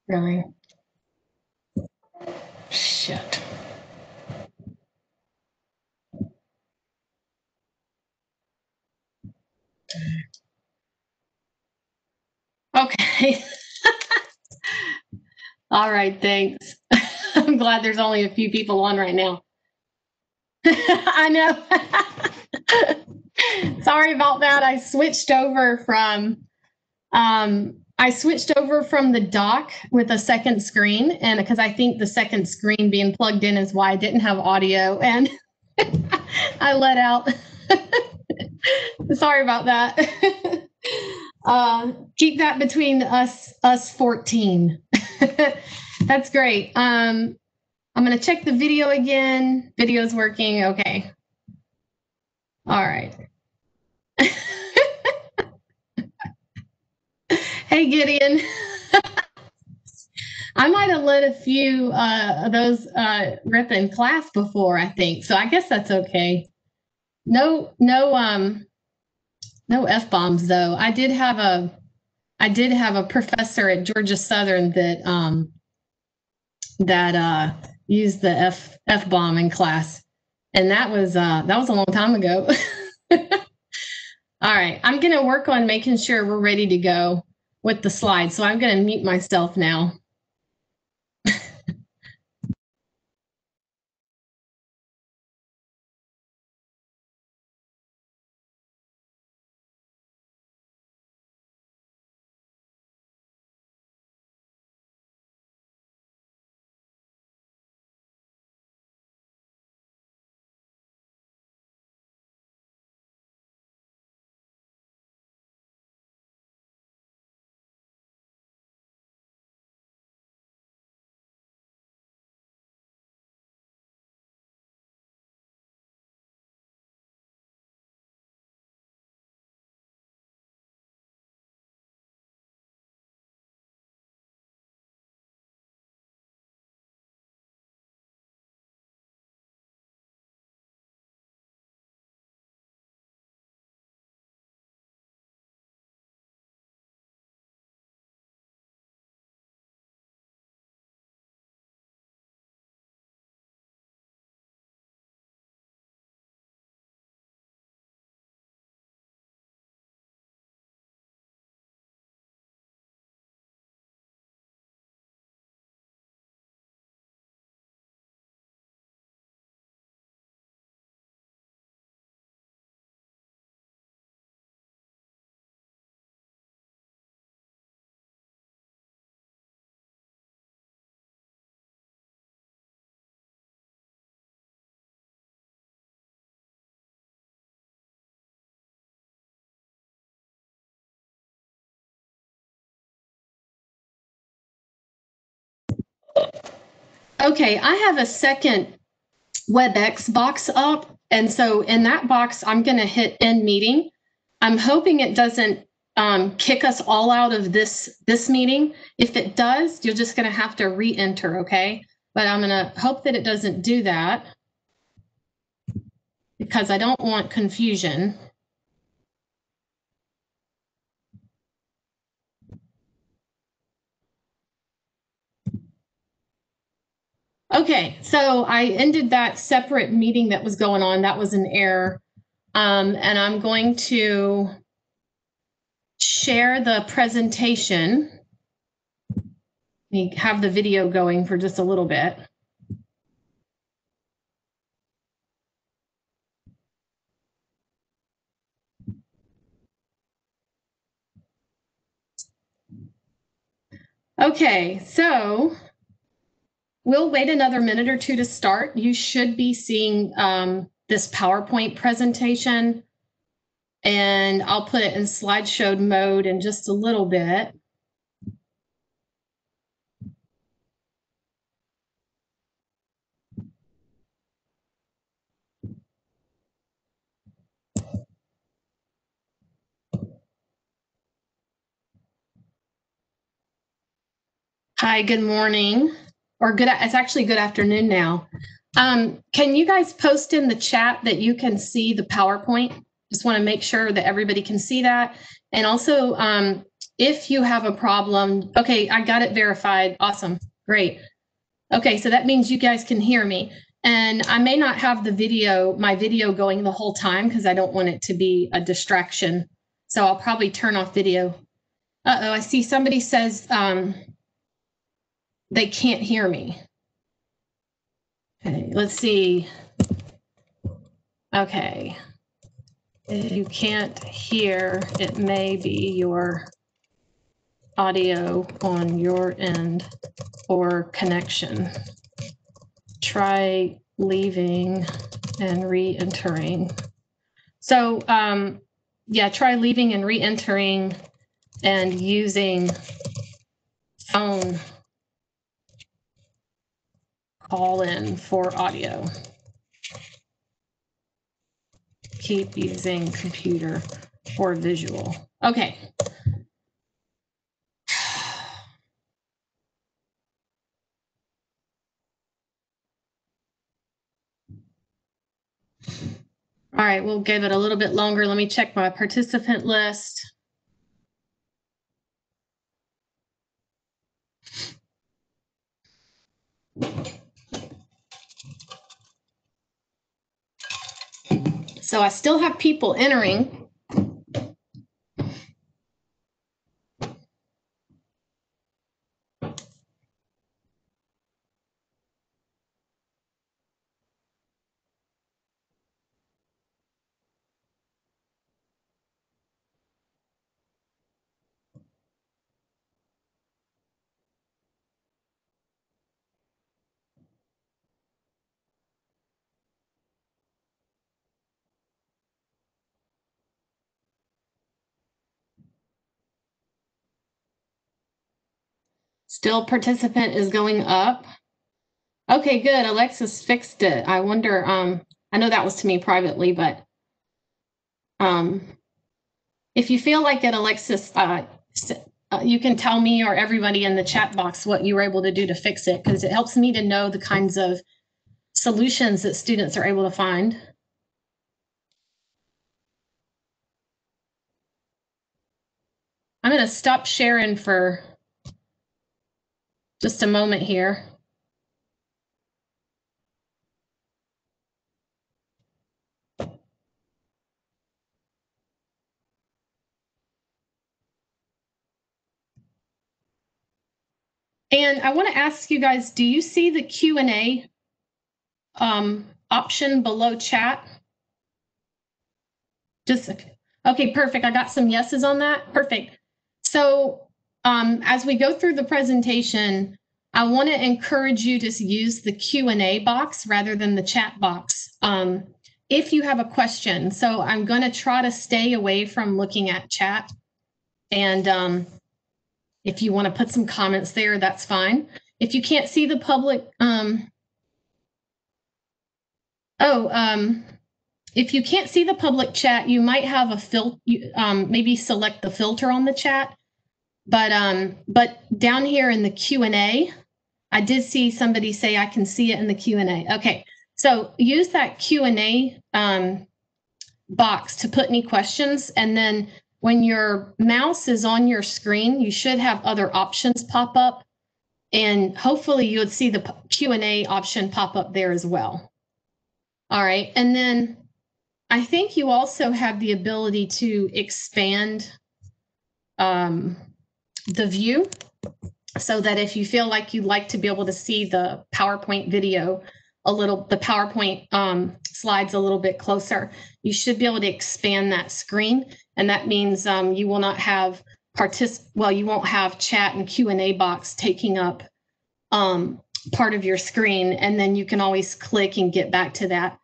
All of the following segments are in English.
Really? Shit. Okay. All right, thanks. I'm glad there's only a few people on right now. I know. Sorry about that. I switched over from the dock with a second screen, and because I think the second screen being plugged in is why I didn't have audio, and I let out. Sorry about that. Keep that between us 14. That's great. I'm going to check the video again. Video's working. Okay. All right. Hey, Gideon. I might have let a few of those rip in class before, I think. So I guess that's okay. No F-bombs though. I did have a professor at Georgia Southern that used the F-bomb in class. And that was a long time ago. All right, I'm going to work on making sure we're ready to go with the slides. So I'm going to mute myself now. Okay, I have a second WebEx box up. And so in that box, I'm going to hit end meeting. I'm hoping it doesn't kick us all out of this meeting. If it does, you're just going to have to re-enter, okay? But I'm going to hope that it doesn't do that because I don't want confusion. Okay, so I ended that separate meeting that was going on. That was an error. And I'm going to share the presentation. Let me have the video going for just a little bit. Okay, so we'll wait another minute or two to start. You should be seeing this PowerPoint presentation, and I'll put it in slideshow mode in just a little bit. Hi, good morning, or it's actually good afternoon now. Can you guys post in the chat that you can see the PowerPoint? Just want to make sure that everybody can see that. And also, if you have a problem, okay, I got it verified. Awesome. Great. Okay, so that means you guys can hear me. And I may not have my video going the whole time because I don't want it to be a distraction. So I'll probably turn off video. Uh-oh, I see somebody says they can't hear me. Okay, let's see. Okay. If you can't hear, it may be your audio on your end or connection. Try leaving and re-entering. So yeah, try leaving and re-entering and using phone call in for audio. Keep using computer for visual. Okay. All right, we'll give it a little bit longer. Let me check my participant list. So I still have people entering. Still participant is going up. Okay, good. Alexis fixed it. I wonder, I know that was to me privately, but if you feel like it, Alexis, you can tell me or everybody in the chat box what you were able to do to fix it, because it helps me to know the kinds of solutions that students are able to find. I'm going to stop sharing for just a moment here. And I want to ask you guys, do you see the Q&A option below chat? Just, okay, perfect. I got some yeses on that. Perfect. So as we go through the presentation, I want to encourage you to use the Q&A box rather than the chat box if you have a question. So I'm going to try to stay away from looking at chat. And if you want to put some comments there, that's fine. If you can't see the public, if you can't see the public chat, you might have a filter, maybe select the filter on the chat. But down here in the Q&A, I did see somebody say I can see it in the Q&A. Okay, so use that Q&A box to put any questions, and then when your mouse is on your screen, you should have other options pop up, and hopefully you would see the Q&A option pop up there as well. All right, and then I think you also have the ability to expand the view, so that if you feel like you'd like to be able to see the PowerPoint video the PowerPoint slides a little bit closer, you should be able to expand that screen. And that means you will not have you won't have chat and Q&A box taking up part of your screen, and then you can always click and get back to that.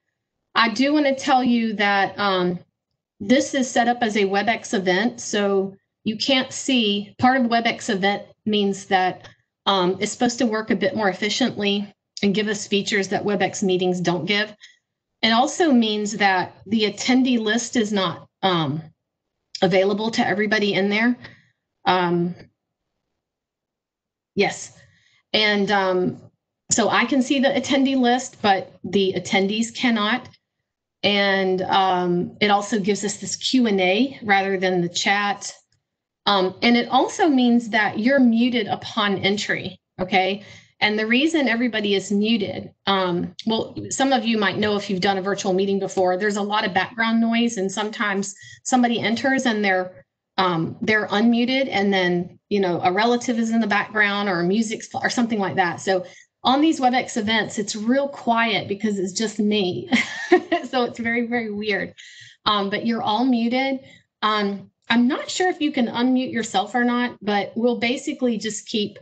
I do want to tell you that this is set up as a WebEx event, so you can't see. Part of WebEx event means that it's supposed to work a bit more efficiently and give us features that WebEx meetings don't give. It also means that the attendee list is not available to everybody in there. Yes, and so I can see the attendee list, but the attendees cannot. And it also gives us this Q&A rather than the chat. And it also means that you're muted upon entry, okay? And the reason everybody is muted, well, some of you might know if you've done a virtual meeting before, there's a lot of background noise, and sometimes somebody enters and they're unmuted, and then a relative is in the background or music or something like that. So on these WebEx events, it's real quiet because it's just me. So it's very, very weird. But you're all muted. I'm not sure if you can unmute yourself or not, but we'll basically just keep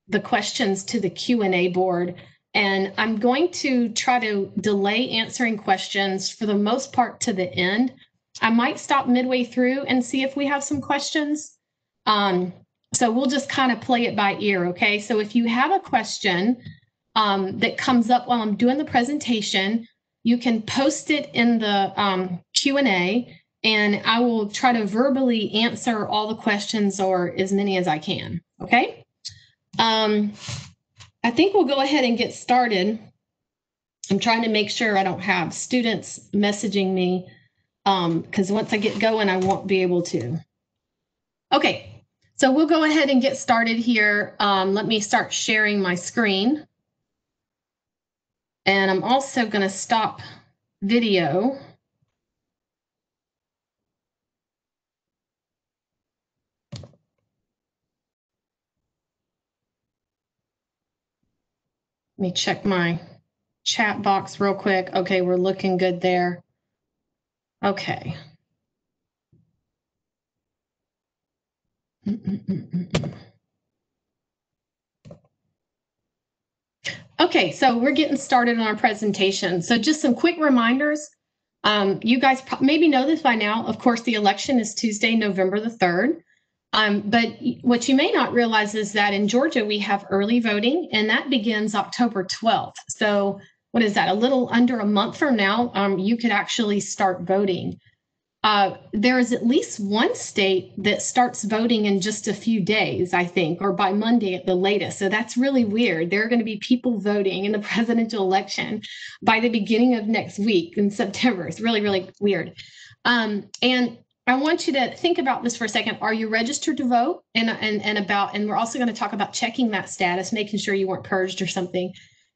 the questions to the Q&A board. And I'm going to try to delay answering questions for the most part to the end. I might stop midway through and see if we have some questions. So we'll just kind of play it by ear, okay? So if you have a question that comes up while I'm doing the presentation, you can post it in the Q&A, and I will try to verbally answer all the questions or as many as I can, okay? I think we'll go ahead and get started. I'm trying to make sure I don't have students messaging me because once I get going, I won't be able to. Okay, so we'll go ahead and get started here. Let me start sharing my screen. And I'm also going to stop video. Let me check my chat box real quick. Okay, we're looking good there. Okay. Okay, so we're getting started on our presentation. So just some quick reminders. You guys maybe know this by now. Of course, the election is Tuesday, November the 3rd. But what you may not realize is that in Georgia, we have early voting, and that begins October 12th. So what is that? A little under a month from now, you could actually start voting. There is at least one state that starts voting in just a few days, I think, or by Monday at the latest. So that's really weird. There are going to be people voting in the presidential election by the beginning of next week in September. It's really, really weird. And I want you to think about this for a second. Are you registered to vote? And we're also going to talk about checking that status, making sure you weren't purged or something.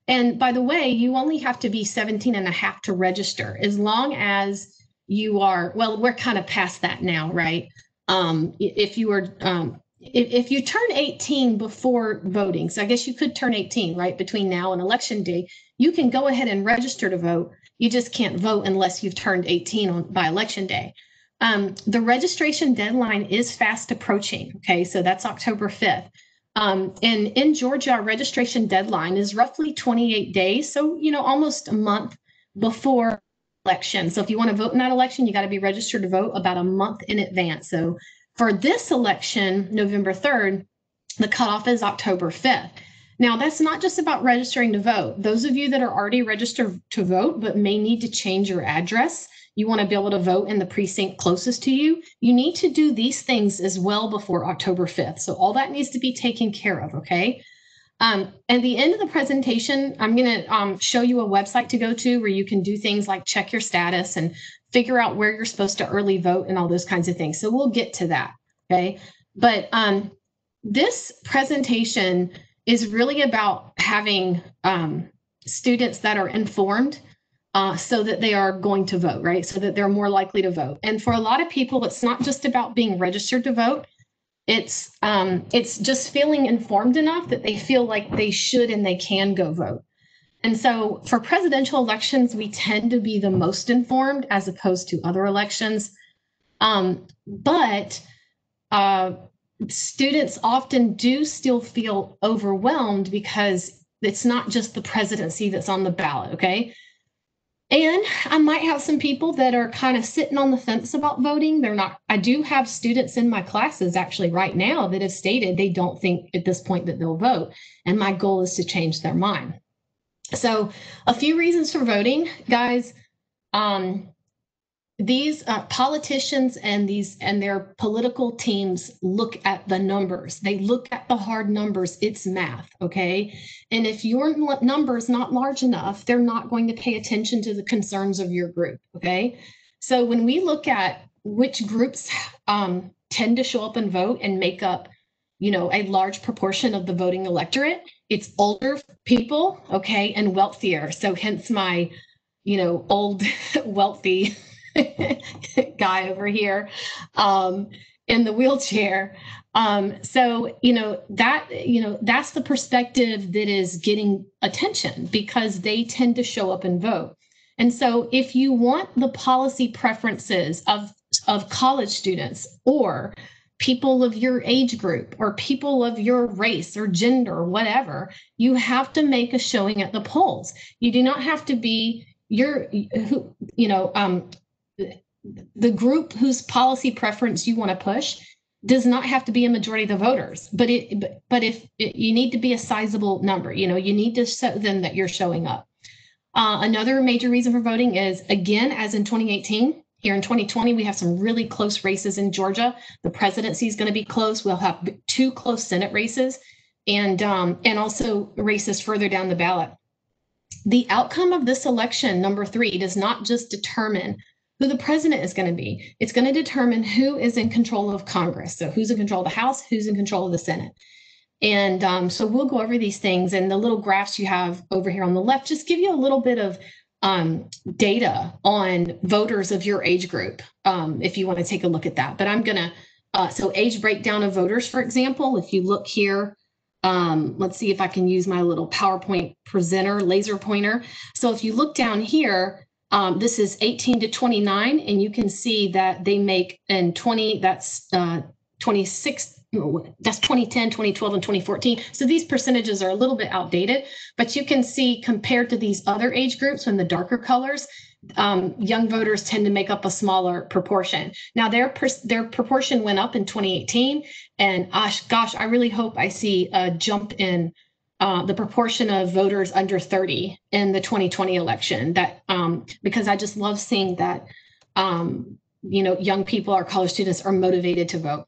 And by the way, you only have to be 17 and a half to register, as long as you are, well, we're kind of past that now, right? If you turn 18 before voting, so I guess you could turn 18, right, between now and election day, you can go ahead and register to vote. You just can't vote unless you've turned 18 by election day. The registration deadline is fast approaching, okay? So that's October 5th. And in Georgia, our registration deadline is roughly 28 days, so, almost a month before election. So if you want to vote in that election, you got to be registered to vote about a month in advance. So for this election, November 3rd, the cutoff is October 5th. Now, that's not just about registering to vote. Those of you that are already registered to vote but may need to change your address, you want to be able to vote in the precinct closest to you, you need to do these things as well before October 5th. So all that needs to be taken care of, okay? At the end of the presentation, I'm going to show you a website to go to where you can do things like check your status and figure out where you're supposed to early vote and all those kinds of things. So we'll get to that, okay? But this presentation is really about having students that are informed so that they are going to vote, right? So that they're more likely to vote. And for a lot of people, it's not just about being registered to vote. It's just feeling informed enough that they feel like they should and they can go vote. And so for presidential elections, we tend to be the most informed as opposed to other elections. But students often do still feel overwhelmed because it's not just the presidency that's on the ballot, okay? And I might have some people that are kind of sitting on the fence about voting. I do have students in my classes actually right now that have stated they don't think at this point that they'll vote. And my goal is to change their mind. So a few reasons for voting, guys. These politicians and their political teams look at the numbers. They look at the hard numbers. It's math, okay? And if your number is not large enough, they're not going to pay attention to the concerns of your group, okay? So when we look at which groups tend to show up and vote and make up, a large proportion of the voting electorate. It's older people, okay, and wealthier. So hence my, old wealthy guy over here in the wheelchair. So, that's the perspective that is getting attention because they tend to show up and vote. And so if you want the policy preferences of college students or people of your age group or people of your race or gender or whatever, you have to make a showing at the polls. You do not have to be the group whose policy preference you want to push does not have to be a majority of the voters, but if you need to be a sizable number, you need to show them that you're showing up. Another major reason for voting is, again, as in 2018, here in 2020, we have some really close races in Georgia. The presidency is going to be close. We'll have 2 close Senate races and also races further down the ballot. The outcome of this election, number 3, does not just determine who the president is going to be. It's going to determine who is in control of Congress. So who's in control of the House, who's in control of the Senate. And so we'll go over these things, and the little graphs you have over here on the left just give you a little bit of data on voters of your age group, if you want to take a look at that. But I'm going to, so age breakdown of voters, for example, if you look here, let's see if I can use my little PowerPoint presenter laser pointer. So if you look down here, this is 18 to 29, and you can see that they make in 26, that's 2010, 2012, and 2014. So these percentages are a little bit outdated, but you can see compared to these other age groups in the darker colors, young voters tend to make up a smaller proportion. Now their proportion went up in 2018, and gosh, I really hope I see a jump in the proportion of voters under 30 in the 2020 election. That because I just love seeing that young people, our college students, are motivated to vote.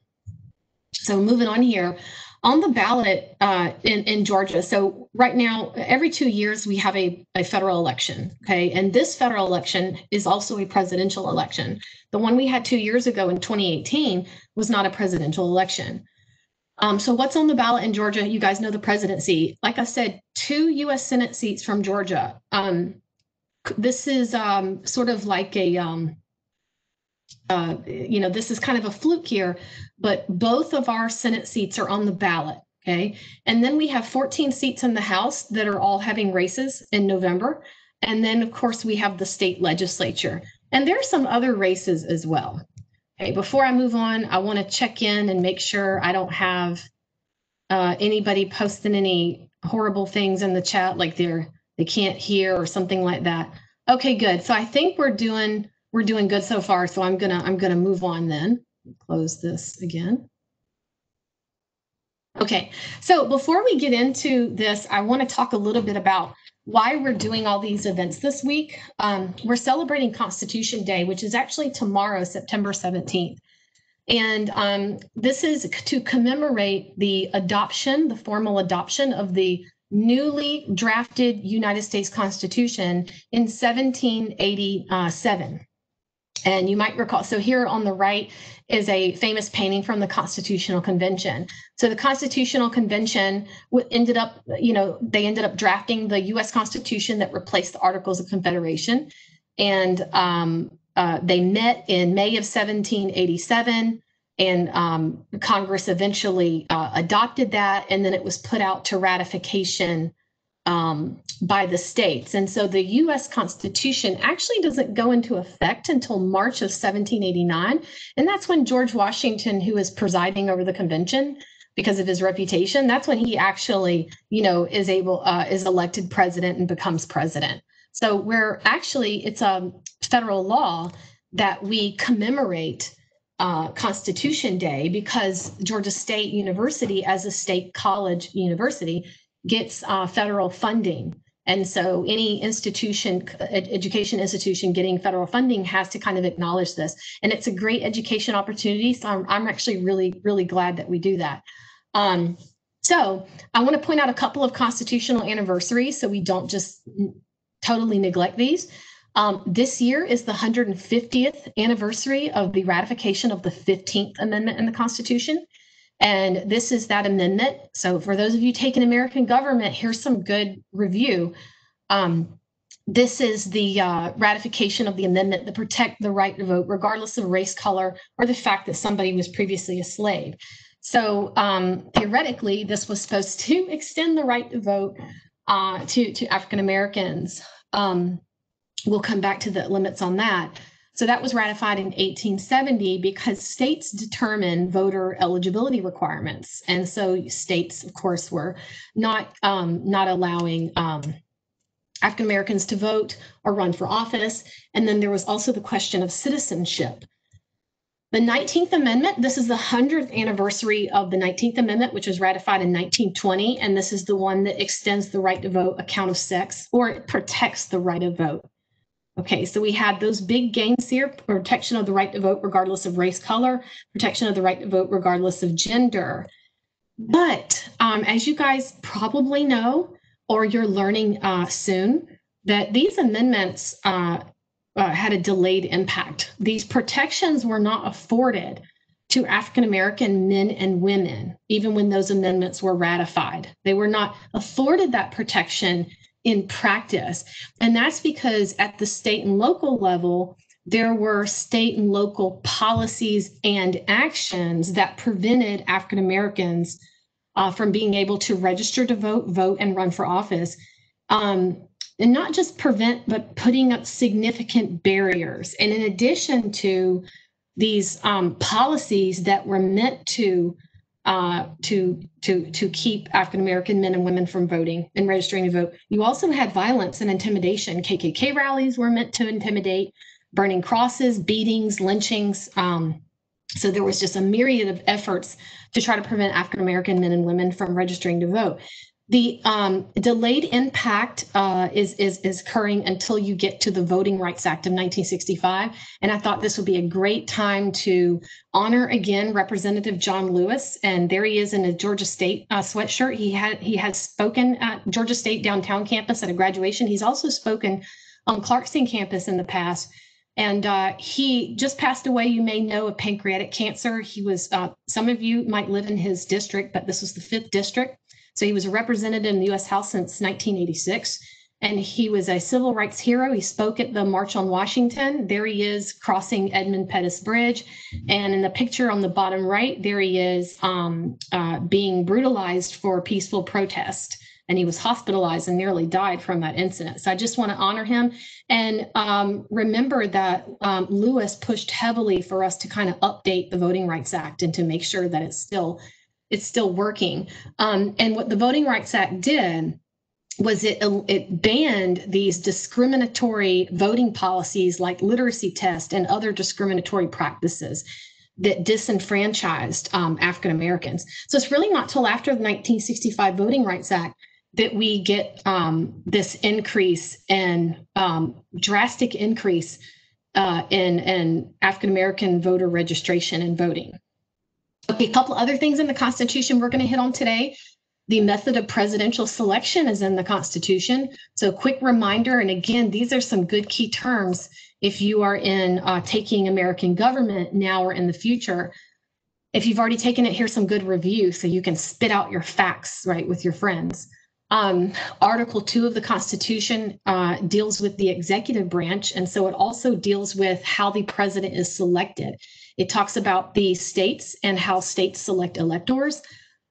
So moving on here, on the ballot in Georgia. So right now, every 2 years, we have a federal election, okay? And this federal election is also a presidential election. The one we had 2 years ago in 2018 was not a presidential election. So what's on the ballot in Georgia? You guys know the presidency. Like I said, 2 U.S. Senate seats from Georgia. This is sort of like a, this is kind of a fluke here, but both of our Senate seats are on the ballot, okay? And then we have 14 seats in the House that are all having races in November. And then, of course, we have the state legislature. And there are some other races as well. Okay, before I move on, I want to check in and make sure I don't have anybody posting any horrible things in the chat, like they can't hear or something like that. Okay, good. So I think we're doing good so far. So I'm gonna move on then. Close this again. Okay, so before we get into this, I want to talk a little bit about why we're doing all these events this week. We're celebrating Constitution Day, which is actually tomorrow, September 17th. And this is to commemorate the formal adoption of the newly drafted United States Constitution in 1787. And you might recall, so here on the right is a famous painting from the Constitutional Convention. So the Constitutional Convention ended up drafting the U.S. Constitution that replaced the Articles of Confederation. And they met in May of 1787, and Congress eventually adopted that, and then it was put out to ratification by the states. And so the U.S. Constitution actually doesn't go into effect until March of 1789. And that's when George Washington, who is presiding over the convention because of his reputation, that's when he actually, is elected president and becomes president. So it's a federal law that we commemorate Constitution Day because Georgia State University, as a state college university, gets federal funding. And so any education institution getting federal funding has to kind of acknowledge this. And it's a great education opportunity. So I'm actually really, really glad that we do that. So I want to point out a couple of constitutional anniversaries so we don't just totally neglect these. This year is the 150th anniversary of the ratification of the 15th Amendment in the Constitution. And this is that amendment. So for those of you taking American government, here's some good review. This is the ratification of the amendment that protect the right to vote, regardless of race, color, or the fact that somebody was previously a slave. So theoretically, this was supposed to extend the right to vote to African Americans. We'll come back to the limits on that. So that was ratified in 1870 because states determine voter eligibility requirements. And so states, of course, were not allowing African Americans to vote or run for office. And then there was also the question of citizenship. The 19th Amendment, this is the 100th anniversary of the 19th Amendment, which was ratified in 1920. And this is the one that extends the right to vote account of sex, or it protects the right to vote. Okay, so we had those big gains here: protection of the right to vote regardless of race, color, protection of the right to vote regardless of gender. But as you guys probably know, or you're learning soon, that these amendments had a delayed impact. These protections were not afforded to African American men and women, even when those amendments were ratified. They were not afforded that protection in practice. And that's because at the state and local level, there were state and local policies and actions that prevented African Americans from being able to register to vote, and run for office. And not just prevent, but putting up significant barriers. And in addition to these policies that were meant to keep African American men and women from voting and registering to vote, you also had violence and intimidation. KKK rallies were meant to intimidate, burning crosses, beatings, lynchings. So there was just a myriad of efforts to try to prevent African American men and women from registering to vote. The delayed impact is occurring until you get to the Voting Rights Act of 1965. And I thought this would be a great time to honor again Representative John Lewis. And there he is in a Georgia State sweatshirt. He had spoken at Georgia State downtown campus at a graduation. He's also spoken on Clarkston campus in the past. And he just passed away. You may know, of pancreatic cancer. He was, some of you might live in his district, but this was the 5th district. So he was a representative in the U.S. House since 1986, and he was a civil rights hero. He spoke at the March on Washington. There he is crossing Edmund Pettus Bridge. And in the picture on the bottom right, there he is being brutalized for peaceful protest. And he was hospitalized and nearly died from that incident. So I just want to honor him. And remember that Lewis pushed heavily for us to kind of update the Voting Rights Act and to make sure that it's still working. And what the Voting Rights Act did was it banned these discriminatory voting policies like literacy tests and other discriminatory practices that disenfranchised African Americans. So it's really not till after the 1965 Voting Rights Act that we get this increase and drastic increase in African American voter registration and voting. Okay, a couple other things in the Constitution we're going to hit on today. The method of presidential selection is in the Constitution. So quick reminder, and again, these are some good key terms if you are in taking American government now or in the future. If you've already taken it, here's some good review so you can spit out your facts, right, with your friends. Article 2 of the Constitution deals with the executive branch, and so it also deals with how the president is selected. It talks about the states and how states select electors,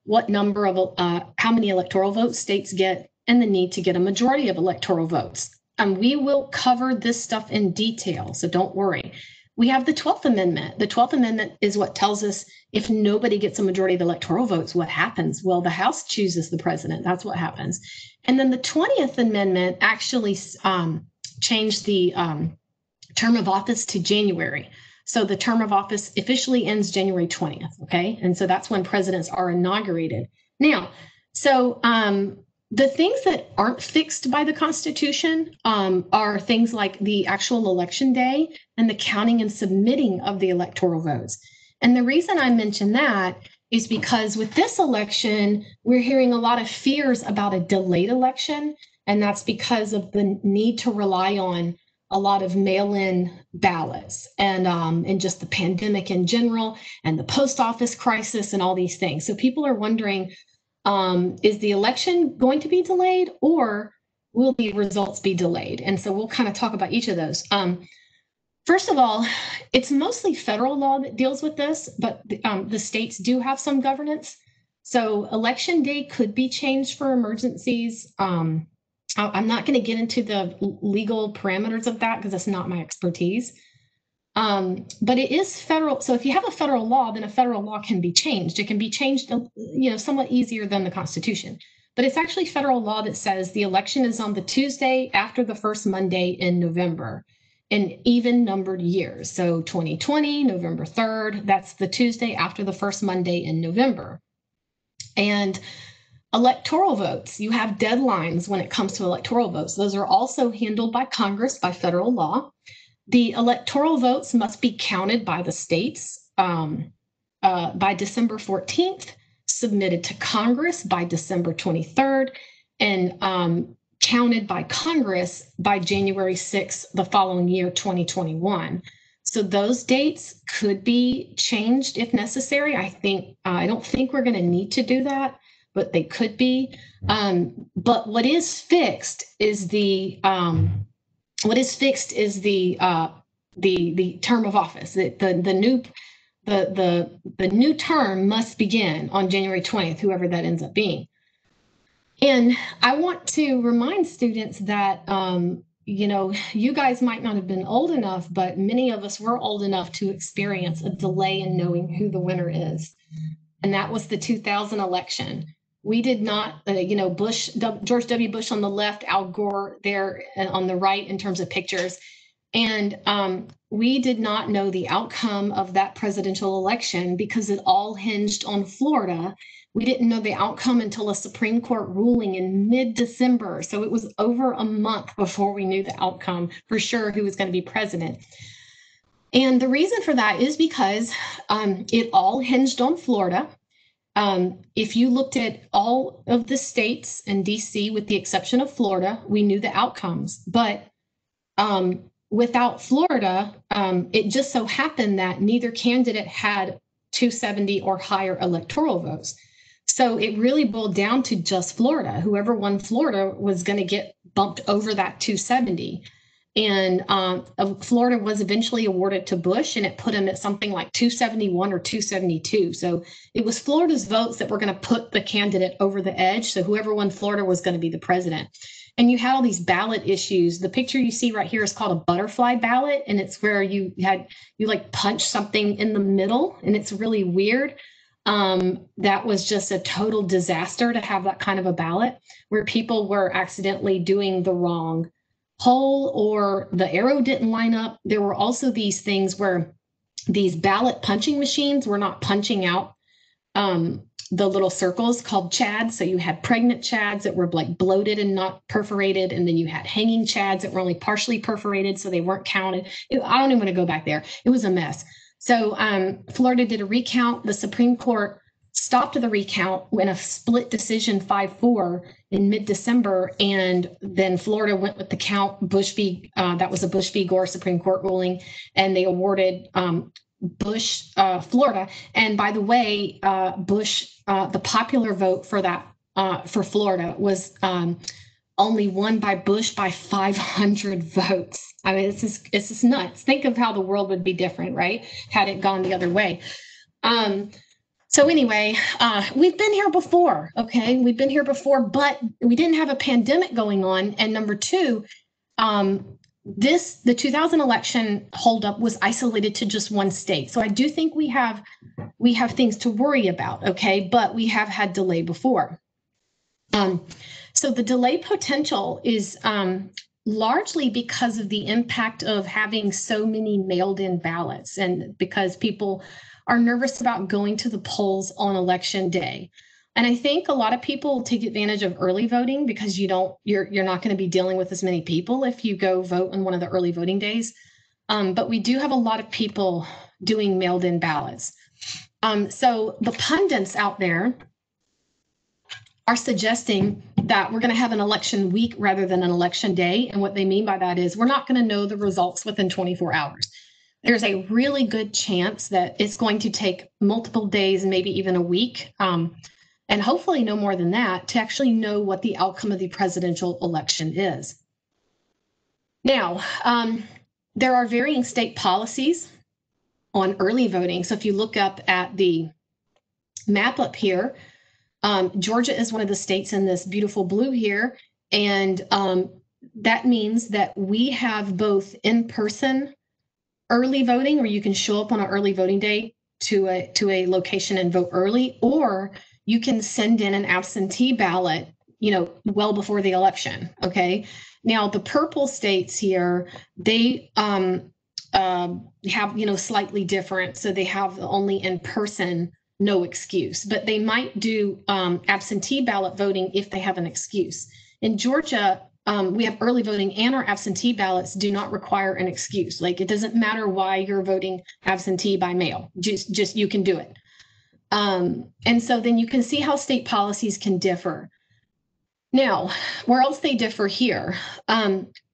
what number of, how many electoral votes states get, and the need to get a majority of electoral votes. And we will cover this stuff in detail, so don't worry. We have the 12th Amendment. The 12th Amendment is what tells us if nobody gets a majority of electoral votes, what happens? Well, the House chooses the president. That's what happens. And then the 20th Amendment actually changed the term of office to January. So the term of office officially ends January 20th, okay? And so that's when presidents are inaugurated. Now, so the things that aren't fixed by the Constitution are things like the actual election day and the counting and submitting of the electoral votes. And the reason I mention that is because with this election, we're hearing a lot of fears about a delayed election, and that's because of the need to rely on a lot of mail-in ballots and just the pandemic in general and the post office crisis and all these things. So people are wondering, is the election going to be delayed or will the results be delayed? And so we'll kind of talk about each of those. First of all, it's mostly federal law that deals with this, but the states do have some governance. So election day could be changed for emergencies. I'm not going to get into the legal parameters of that because that's not my expertise. But it is federal. So if you have a federal law, then a federal law can be changed. It can be changed, somewhat easier than the Constitution. But it's actually federal law that says the election is on the Tuesday after the first Monday in November in even numbered years. So 2020, November 3rd, that's the Tuesday after the first Monday in November. And electoral votes, you have deadlines when it comes to electoral votes. Those are also handled by Congress by federal law. The electoral votes must be counted by the states by December 14th, submitted to Congress by December 23rd, and counted by Congress by January 6th the following year, 2021. So those dates could be changed if necessary. I don't think we're going to need to do that, but they could be. But what is fixed is the term of office. The new term must begin on January 20th, whoever that ends up being. And I want to remind students that, you guys might not have been old enough, but many of us were old enough to experience a delay in knowing who the winner is. And that was the 2000 election. We did not, George W. Bush on the left, Al Gore there on the right in terms of pictures. And we did not know the outcome of that presidential election because it all hinged on Florida. We didn't know the outcome until a Supreme Court ruling in mid-December. So it was over a month before we knew the outcome for sure who was going to be president. And the reason for that is because it all hinged on Florida. If you looked at all of the states and DC, with the exception of Florida, we knew the outcomes. But without Florida, it just so happened that neither candidate had 270 or higher electoral votes. So it really boiled down to just Florida. Whoever won Florida was going to get bumped over that 270. And Florida was eventually awarded to Bush, and it put him at something like 271 or 272. So it was Florida's votes that were going to put the candidate over the edge. So whoever won Florida was going to be the president. And you had all these ballot issues. The picture you see right here is called a butterfly ballot, and it's where you punch something in the middle, and it's really weird. That was just a total disaster to have that kind of a ballot where people were accidentally doing the wrong hole or the arrow didn't line up. There were also these things where these ballot punching machines were not punching out the little circles called chads. So you had pregnant chads that were like bloated and not perforated. And then you had hanging chads that were only partially perforated, so they weren't counted. I don't even want to go back there. It was a mess. So Florida did a recount. The Supreme Court stopped the recount in a split decision 5-4 in mid-December. And then Florida went with the count. That was a Bush v. Gore Supreme Court ruling. And they awarded Bush, Florida. And by the way, Bush, the popular vote for that, for Florida was only won by Bush by 500 votes. I mean, it's just nuts. Think of how the world would be different, right? Had it gone the other way. So anyway, we've been here before, okay? We've been here before, but we didn't have a pandemic going on. And number two, the 2000 election holdup was isolated to just one state. So I do think we have things to worry about, okay? But we have had delay before. So the delay potential is largely because of the impact of having so many mailed in ballots and because people are nervous about going to the polls on election day. And I think a lot of people take advantage of early voting because you're not going to be dealing with as many people if you go vote on one of the early voting days. But we do have a lot of people doing mailed in ballots. So the pundits out there are suggesting that we're going to have an election week rather than an election day. And what they mean by that is we're not going to know the results within 24 hours. There's a really good chance that it's going to take multiple days, maybe even a week, and hopefully no more than that, to actually know what the outcome of the presidential election is. Now, there are varying state policies on early voting. So if you look up at the map up here, Georgia is one of the states in this beautiful blue here. And that means that we have both in-person early voting, where you can show up on an early voting day to a location and vote early, or you can send in an absentee ballot, well before the election. Okay. Now the purple states here, they have, slightly different. So they have only in person, no excuse, but they might do absentee ballot voting if they have an excuse. In Georgia, we have early voting, and our absentee ballots do not require an excuse. Like, it doesn't matter why you're voting absentee by mail, just you can do it. And so then you can see how state policies can differ. Now, where else they differ here?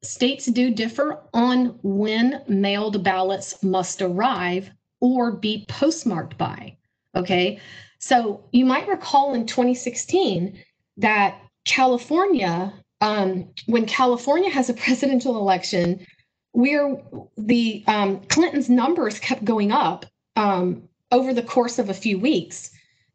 States do differ on when mailed ballots must arrive or be postmarked by. Okay, so you might recall in 2016 that California, when California has a presidential election, the Clinton's numbers kept going up over the course of a few weeks.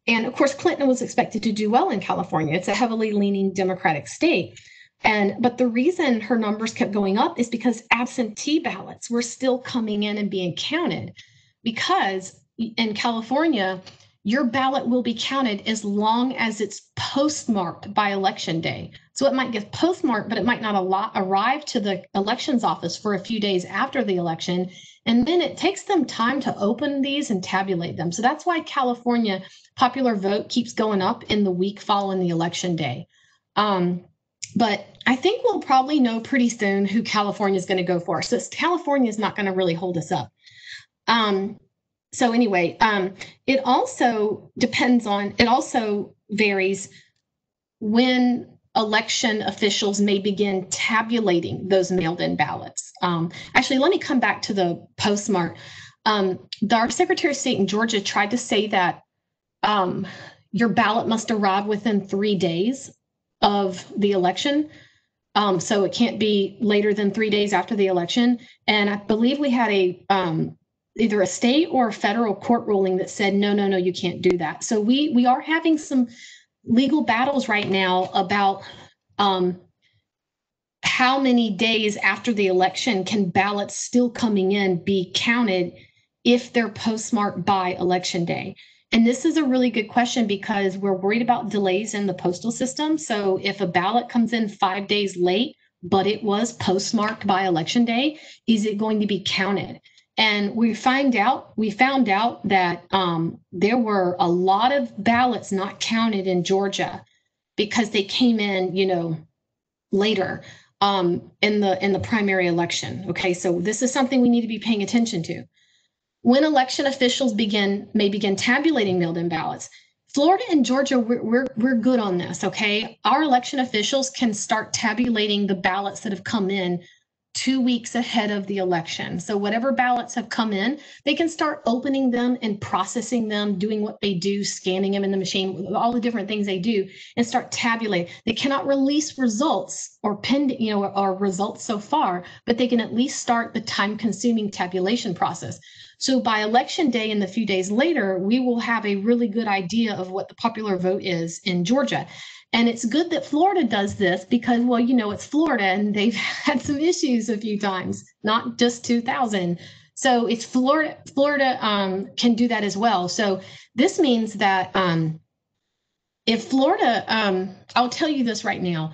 And of course, Clinton was expected to do well in California. It's a heavily leaning Democratic state. But the reason her numbers kept going up is because absentee ballots were still coming in and being counted. Because in California, your ballot will be counted as long as it's postmarked by election day. So it might get postmarked, but it might not arrive to the elections office for a few days after the election. And then it takes them time to open these and tabulate them. So that's why California popular vote keeps going up in the week following the election day. But I think we'll probably know pretty soon who California is going to go for. So California is not going to really hold us up. So anyway, it also varies when election officials may begin tabulating those mailed-in ballots. Actually, let me come back to the postmark. Our Secretary of State in Georgia tried to say that your ballot must arrive within 3 days of the election. So it can't be later than 3 days after the election. And I believe we had either a state or a federal court ruling that said, no, you can't do that. So we are having some legal battles right now about how many days after the election can ballots still coming in be counted if they're postmarked by election day. And this is a really good question because we're worried about delays in the postal system. So if a ballot comes in 5 days late, but it was postmarked by election day, is it going to be counted? And we found out that there were a lot of ballots not counted in Georgia because they came in, later in the primary election. Okay, so this is something we need to be paying attention to. When election officials may begin tabulating mailed-in ballots, Florida and Georgia, we're good on this. Okay, our election officials can start tabulating the ballots that have come in 2 weeks ahead of the election. So whatever ballots have come in, they can start opening them and processing them, doing what they do, scanning them in the machine, all the different things they do, and start tabulating. They cannot release results or pending, or results so far, but they can at least start the time-consuming tabulation process. So by election day and a few days later, we will have a really good idea of what the popular vote is in Georgia. And it's good that Florida does this because, well, it's Florida and they've had some issues a few times, not just 2000. So it's Florida can do that as well. So this means that if Florida, I'll tell you this right now,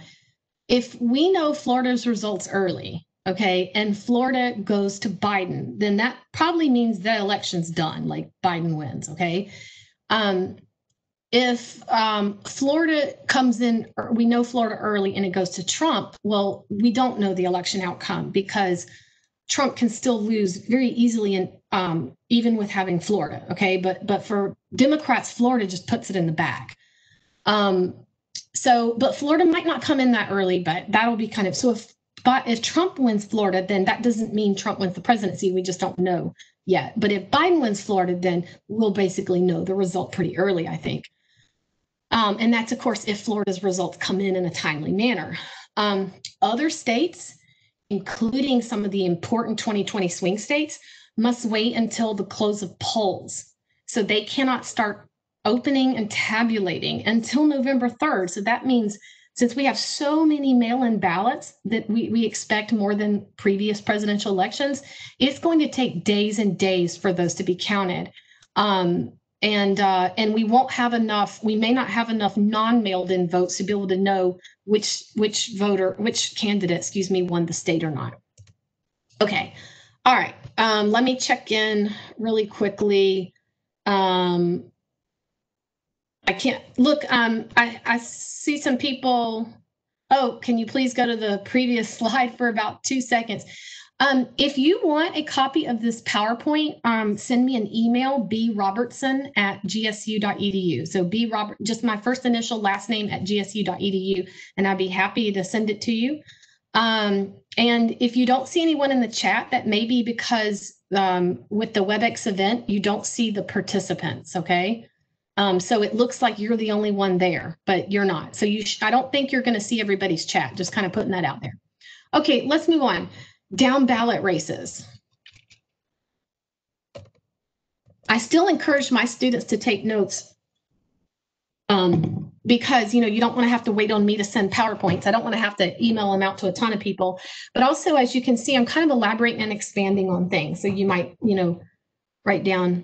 if we know Florida's results early, okay, and Florida goes to Biden, then that probably means the election's done, like Biden wins, okay? If Florida comes in, we know Florida early and it goes to Trump, well, we don't know the election outcome because Trump can still lose very easily, even with having Florida, okay? But for Democrats, Florida just puts it in the bag. But Florida might not come in that early, but that'll be kind of, so if Trump wins Florida, then that doesn't mean Trump wins the presidency. We just don't know yet. But if Biden wins Florida, then we'll basically know the result pretty early, I think. And that's, of course, if Florida's results come in a timely manner. Other states, including some of the important 2020 swing states, must wait until the close of polls. So they cannot start opening and tabulating until November 3rd. So that means since we have so many mail-in ballots that we expect more than previous presidential elections, it's going to take days and days for those to be counted. And we won't have enough, we may not have enough non-mailed in votes to be able to know which candidate, won the state or not. Okay, all right, let me check in really quickly. I can't look, I see some people. Oh, can you please go to the previous slide for about 2 seconds? If you want a copy of this PowerPoint, send me an email, brobertson@gsu.edu. So just my first initial last name at gsu.edu, and I'd be happy to send it to you. And if you don't see anyone in the chat, that may be because with the WebEx event, you don't see the participants, okay? So it looks like you're the only one there, but you're not. So I don't think you're going to see everybody's chat, just kind of putting that out there. Okay, let's move on. Down ballot races. I still encourage my students to take notes because, you don't want to have to wait on me to send PowerPoints. I don't want to have to email them out to a ton of people. But also, as you can see, I'm kind of elaborating and expanding on things. So you might, write down,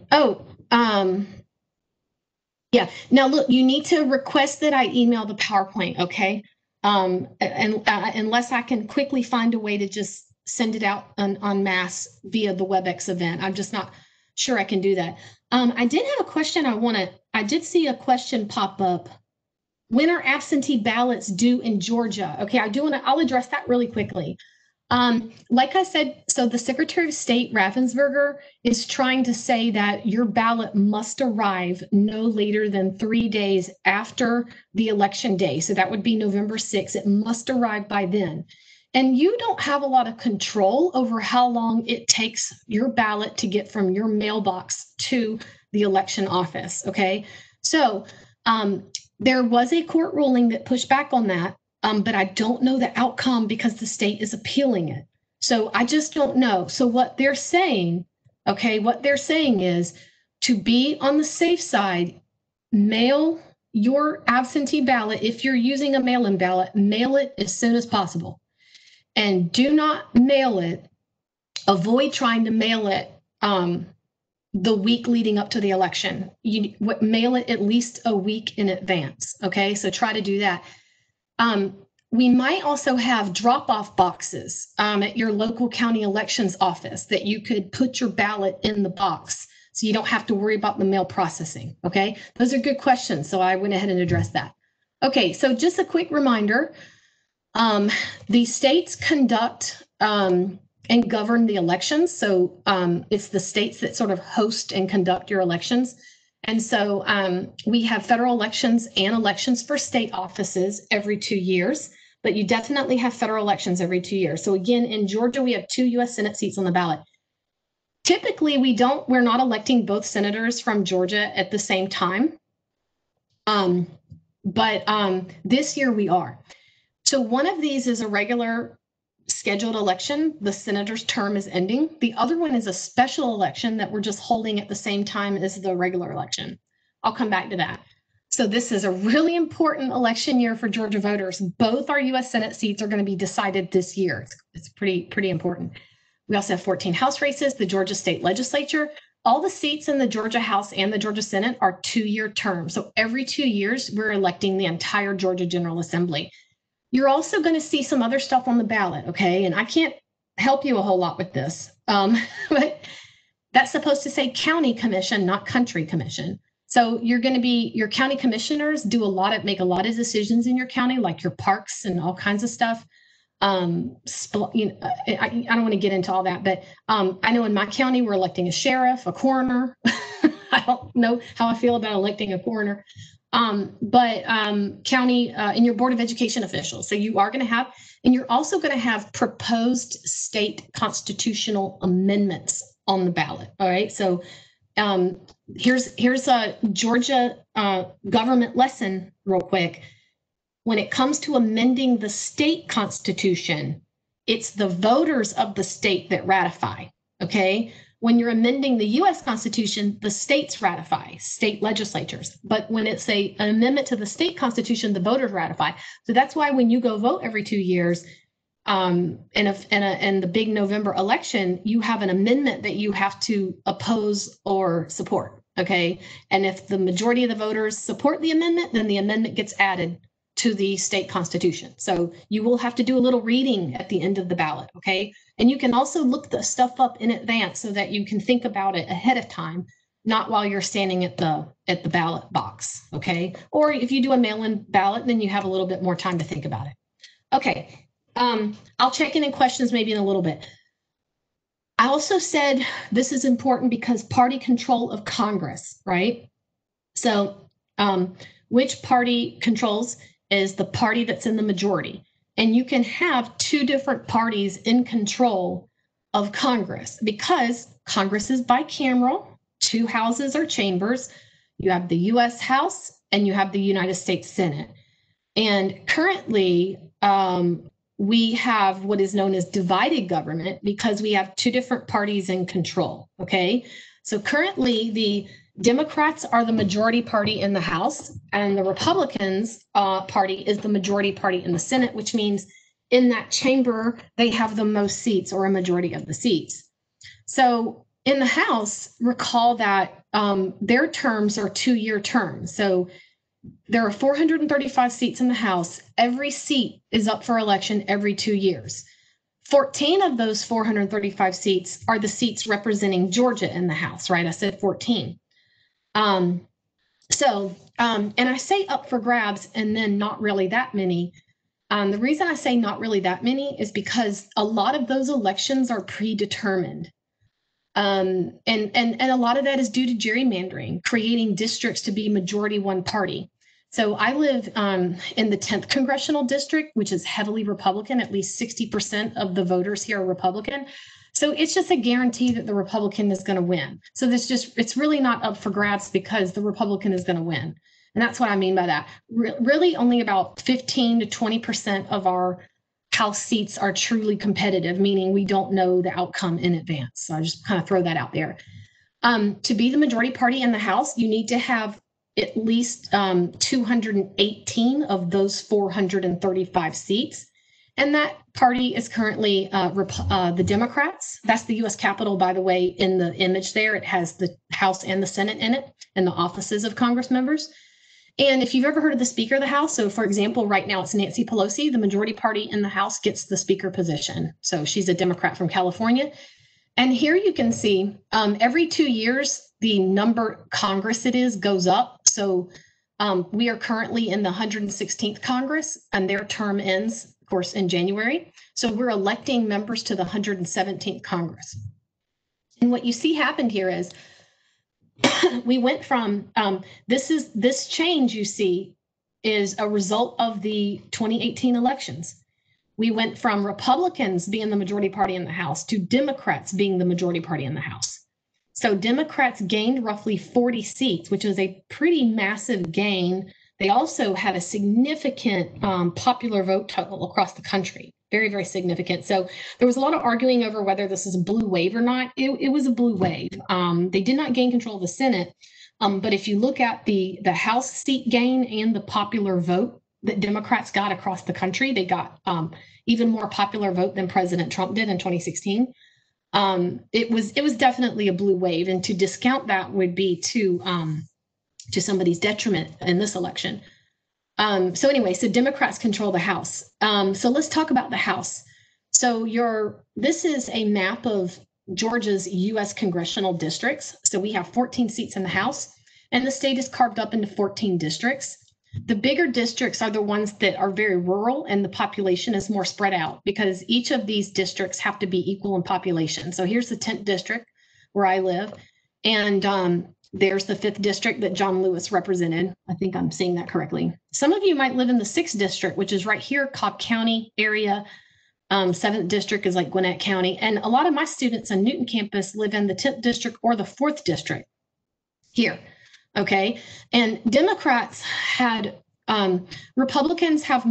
yeah. Now, look, you need to request that I email the PowerPoint, okay? Unless I can quickly find a way to just send it out en masse via the WebEx event. I'm just not sure I can do that. I did have a question I did see a question pop up. When are absentee ballots due in Georgia? Okay, I'll address that really quickly. Like I said, so the Secretary of State, Raffensperger, is trying to say that your ballot must arrive no later than 3 days after the election day. So that would be November 6th. It must arrive by then. And you don't have a lot of control over how long it takes your ballot to get from your mailbox to the election office, okay? So there was a court ruling that pushed back on that. But I don't know the outcome because the state is appealing it. So I just don't know. So what they're saying, is to be on the safe side, mail your absentee ballot. If you're using a mail-in ballot, mail it as soon as possible. And do not mail it, avoid trying to mail it the week leading up to the election. Mail it at least a week in advance, okay? So try to do that. We might also have drop-off boxes at your local county elections office that you could put your ballot in the box so you don't have to worry about the mail processing, okay? Those are good questions, so I went ahead and addressed that. Okay, so just a quick reminder, the states conduct and govern the elections, so it's the states that sort of host and conduct your elections. And so we have federal elections and elections for state offices every 2 years, but you definitely have federal elections every 2 years. So again, in Georgia, we have 2 U.S. Senate seats on the ballot. Typically, we're not electing both senators from Georgia at the same time. But this year we are. So one of these is a regular scheduled election. The senator's term is ending. The other one is a special election that we're just holding at the same time as the regular election. I'll come back to that. So this is a really important election year for Georgia voters. Both our U.S. Senate seats are going to be decided this year. It's pretty important. We also have 14 House races, the Georgia State Legislature. All the seats in the Georgia House and the Georgia Senate are 2-year terms. So every 2 years, we're electing the entire Georgia General Assembly. You're also going to see some other stuff on the ballot, okay? And I can't help you a whole lot with this, but that's supposed to say county commission, not country commission. So you're going to be, your county commissioners make a lot of decisions in your county, like your parks and all kinds of stuff. I don't want to get into all that, but I know in my county, we're electing a sheriff, a coroner. I don't know how I feel about electing a coroner. county and your Board of Education officials. So you are going to have, and you're also going to have proposed state constitutional amendments on the ballot. All right. So here's a Georgia government lesson real quick. When it comes to amending the state constitution, it's the voters of the state that ratify. Okay. When you're amending the U.S. Constitution, the states ratify, state legislatures. But when it's an amendment to the state constitution, the voters ratify. So that's why when you go vote every 2 years, in the big November election, you have an amendment that you have to oppose or support. Okay, and if the majority of the voters support the amendment, then the amendment gets added to the state constitution. So you will have to do a little reading at the end of the ballot, okay? And you can also look the stuff up in advance so that you can think about it ahead of time, not while you're standing at the ballot box, okay? Or if you do a mail-in ballot, then you have a little bit more time to think about it. Okay, I'll check in questions maybe in a little bit. I also said this is important because party control of Congress, right? So which party controls is the party that's in the majority. And you can have two different parties in control of Congress because Congress is bicameral, two houses or chambers. You have the US House and you have the United States Senate. And currently, we have what is known as divided government because we have two different parties in control, okay? So currently, the Democrats are the majority party in the House, and the Republicans party is the majority party in the Senate, which means in that chamber, they have the most seats or a majority of the seats. So in the House, recall that their terms are 2-year terms. So there are 435 seats in the House. Every seat is up for election every 2 years. 14 of those 435 seats are the seats representing Georgia in the House, right? I said 14. And I say up for grabs and then not really that many. The reason I say not really that many is because a lot of those elections are predetermined. And a lot of that is due to gerrymandering, creating districts to be majority one party. So I live in the 10th congressional district, which is heavily Republican. At least 60% of the voters here are Republican. So it's just a guarantee that the Republican is going to win. So it's really not up for grabs because the Republican is going to win. And that's what I mean by that. Really only about 15 to 20% of our House seats are truly competitive, meaning we don't know the outcome in advance. So I just kind of throw that out there. To be the majority party in the House, you need to have at least 218 of those 435 seats. And that party is currently the Democrats. That's the U.S. Capitol, by the way, in the image there. It has the House and the Senate in it and the offices of Congress members. And if you've ever heard of the Speaker of the House, so for example, right now it's Nancy Pelosi, the majority party in the House gets the Speaker position. So she's a Democrat from California. And here you can see every 2 years, the number Congress it is goes up. So we are currently in the 116th Congress and their term ends, of course, in January. So we're electing members to the 117th Congress. And what you see happened here is we went from, this change you see is a result of the 2018 elections. We went from Republicans being the majority party in the House to Democrats being the majority party in the House. So Democrats gained roughly 40 seats, which is a pretty massive gain. They also had a significant popular vote total across the country, very, very significant. So there was a lot of arguing over whether this is a blue wave or not. It was a blue wave. They did not gain control of the Senate, but if you look at the House seat gain and the popular vote that Democrats got across the country, they got even more popular vote than President Trump did in 2016. It was definitely a blue wave, and to discount that would be to somebody's detriment in this election. So anyway, so Democrats control the House. So let's talk about the House. So this is a map of Georgia's U.S. congressional districts. So we have 14 seats in the House, and the state is carved up into 14 districts. The bigger districts are the ones that are very rural and the population is more spread out because each of these districts have to be equal in population. So here's the 10th district where I live. And There's the 5th district that John Lewis represented. I think I'm saying that correctly. Some of you might live in the 6th district, which is right here, Cobb County area. 7th district is like Gwinnett County. And a lot of my students on Newton campus live in the 10th district or the 4th district here. Okay. And Democrats had, Republicans have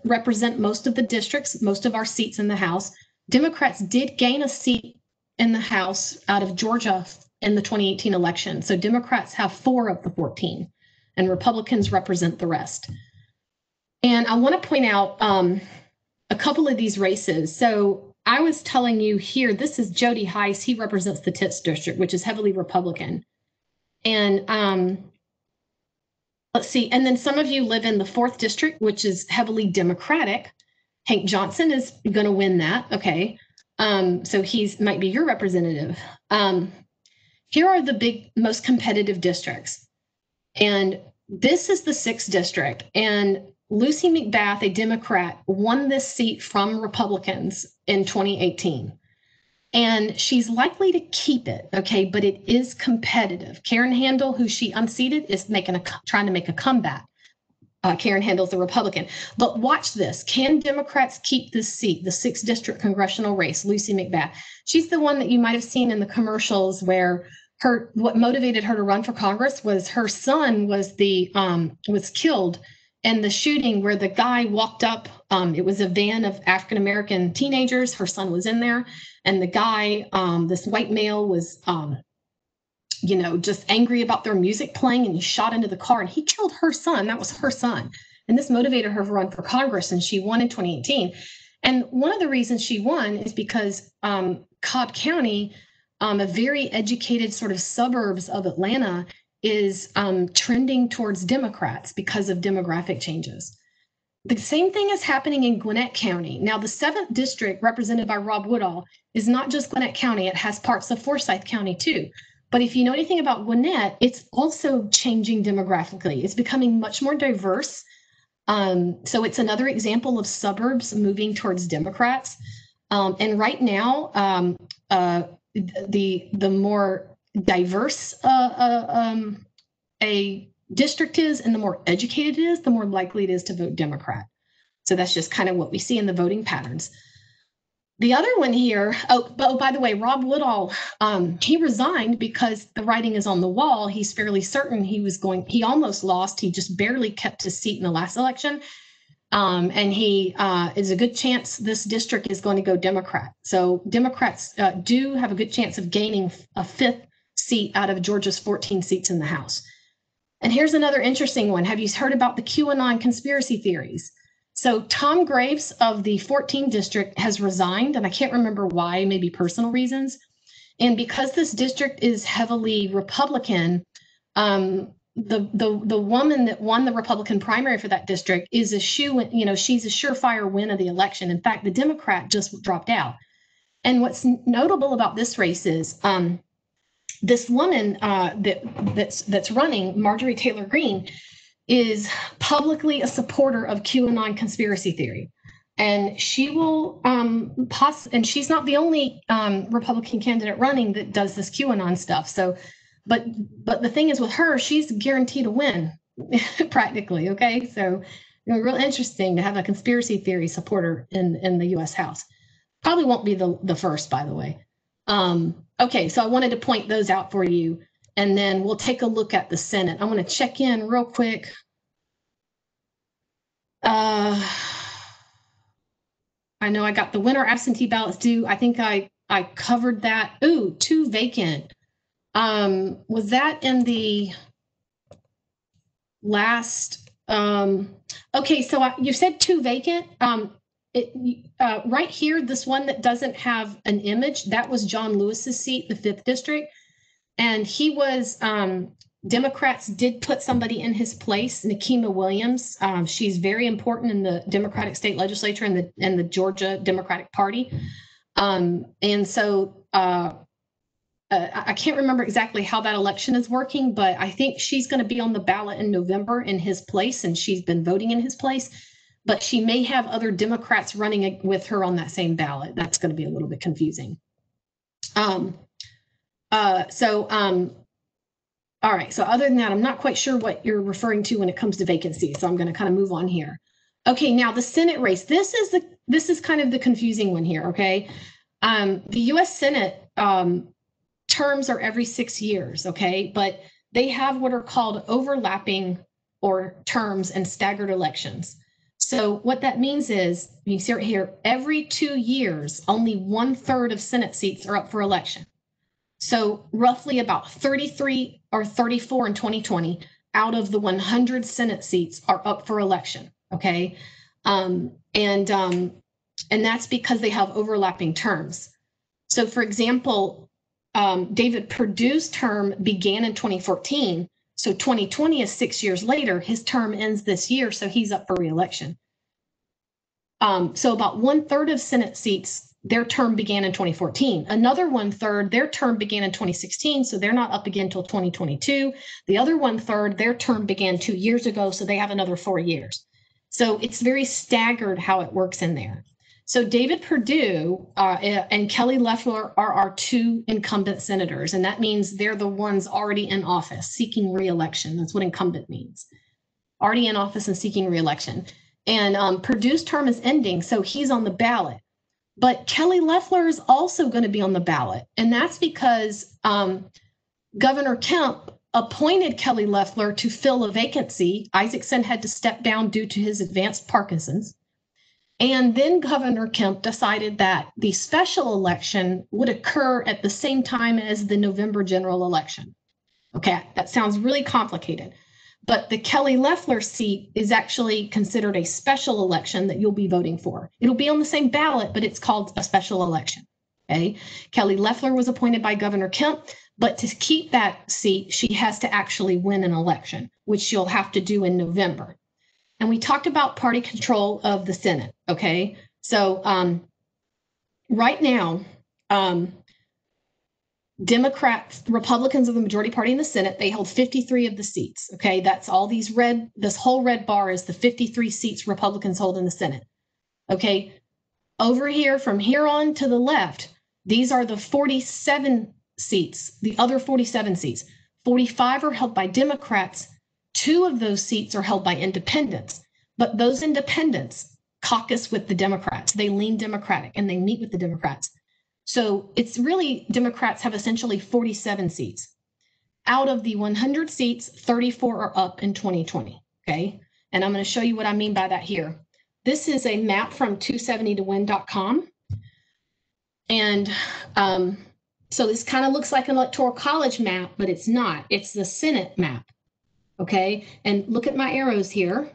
represent most of the districts, most of our seats in the House. Democrats did gain a seat in the House out of Georgia in the 2018 election. So Democrats have 4 of the 14 and Republicans represent the rest. And I want to point out a couple of these races. So I was telling you here, this is Jody Heiss. He represents the 10th district, which is heavily Republican. And let's see. And then some of you live in the 4th district, which is heavily Democratic. Hank Johnson is going to win that. Okay. So might be your representative. Here are the big, most competitive districts. And this is the 6th district. And Lucy McBath, a Democrat, won this seat from Republicans in 2018. And she's likely to keep it, okay, but it is competitive. Karen Handel, who she unseated, is trying to make a comeback. Karen Handel's the Republican. But watch this. Can Democrats keep this seat, the 6th district congressional race, Lucy McBath? She's the one that you might have seen in the commercials where what motivated her to run for Congress was her son was killed in the shooting where the guy walked up. It was a van of African-American teenagers. Her son was in there. And the guy, this white male was, just angry about their music playing, and he shot into the car and he killed her son. That was her son. And this motivated her to run for Congress, and she won in 2018. And one of the reasons she won is because Cobb County, a very educated sort of suburbs of Atlanta, is trending towards Democrats because of demographic changes. The same thing is happening in Gwinnett County. Now, the 7th district, represented by Rob Woodall, is not just Gwinnett County. It has parts of Forsyth County, too. But if you know anything about Gwinnett, it's also changing demographically. It's becoming much more diverse. So it's another example of suburbs moving towards Democrats. And right now, the more diverse a district is and the more educated it is, the more likely it is to vote Democrat. So that's just kind of what we see in the voting patterns. The other one here, by the way, Rob Woodall, he resigned because the writing is on the wall. He's fairly certain he almost lost. He just barely kept his seat in the last election. And he is a good chance this district is going to go Democrat. So Democrats do have a good chance of gaining a 5th seat out of Georgia's 14 seats in the House. And here's another interesting one. Have you heard about the QAnon conspiracy theories? So Tom Graves of the 14th district has resigned, and I can't remember why, maybe personal reasons. And because this district is heavily Republican, the woman that won the Republican primary for that district is she's a surefire win of the election. In fact, the Democrat just dropped out. And what's notable about this race is this woman that's running, Marjorie Taylor Greene, is publicly a supporter of QAnon conspiracy theory. And she will and she's not the only Republican candidate running that does this QAnon stuff. So, but the thing is with her, she's guaranteed to win practically. Okay. So, real interesting to have a conspiracy theory supporter in the US House. Probably won't be the first, by the way. Okay, so I wanted to point those out for you, and then we'll take a look at the Senate. I want to check in real quick. I know I got the winter absentee ballots due. I think I covered that. Ooh, 2 vacant. Was that in the last? Okay, so you said 2 vacant. Right here, this one that doesn't have an image, that was John Lewis's seat, the 5th district. And he was, Democrats did put somebody in his place, Nikema Williams. She's very important in the Democratic state legislature and the Georgia Democratic Party. And so I can't remember exactly how that election is working, but I think she's going to be on the ballot in November in his place, and she's been voting in his place. But she may have other Democrats running with her on that same ballot. That's going to be a little bit confusing. All right, so other than that, I'm not quite sure what you're referring to when it comes to vacancies, so I'm going to kind of move on here. Okay, now the Senate race. This is kind of the confusing one here, okay? The U.S. Senate terms are every 6 years, okay? But they have what are called overlapping or terms and staggered elections. So what that means is, you see right here, every 2 years, only 1/3 of Senate seats are up for election. So roughly about 33 or 34 in 2020 out of the 100 Senate seats are up for election, okay? And that's because they have overlapping terms. So for example, David Perdue's term began in 2014. So 2020 is 6 years later. His term ends this year, so he's up for re-election. So about 1/3 of Senate seats, their term began in 2014. Another 1/3, their term began in 2016, so they're not up again until 2022. The other 1/3, their term began 2 years ago, so they have another 4 years. So it's very staggered how it works in there. So David Perdue and Kelly Loeffler are our two incumbent senators, and that means they're the ones already in office seeking re-election. That's what incumbent means. Already in office and seeking re-election. And Perdue's term is ending, so he's on the ballot. But Kelly Loeffler is also going to be on the ballot, and that's because Governor Kemp appointed Kelly Loeffler to fill a vacancy. Isaacson had to step down due to his advanced Parkinson's. And then Governor Kemp decided that the special election would occur at the same time as the November general election. Okay, that sounds really complicated. But the Kelly Loeffler seat is actually considered a special election that you'll be voting for. It'll be on the same ballot, but it's called a special election. Okay, Kelly Loeffler was appointed by Governor Kemp, but to keep that seat, she has to actually win an election, which she'll have to do in November. And we talked about party control of the Senate. Okay, so right now, Democrats, Republicans are the majority party in the Senate. They hold 53 of the seats. Okay, that's all these this whole red bar is the 53 seats Republicans hold in the Senate. Okay, over here, from here on to the left, these are the 47 seats, the other 47 seats. 45 are held by Democrats. 2 of those seats are held by independents, but those independents caucus with the Democrats. They lean Democratic and they meet with the Democrats. So it's really, Democrats have essentially 47 seats. Out of the 100 seats, 34 are up in 2020, okay? And I'm going to show you what I mean by that here. This is a map from 270towin.com. And so this kind of looks like an electoral college map, but it's not. It's the Senate map, okay? And look at my arrows here.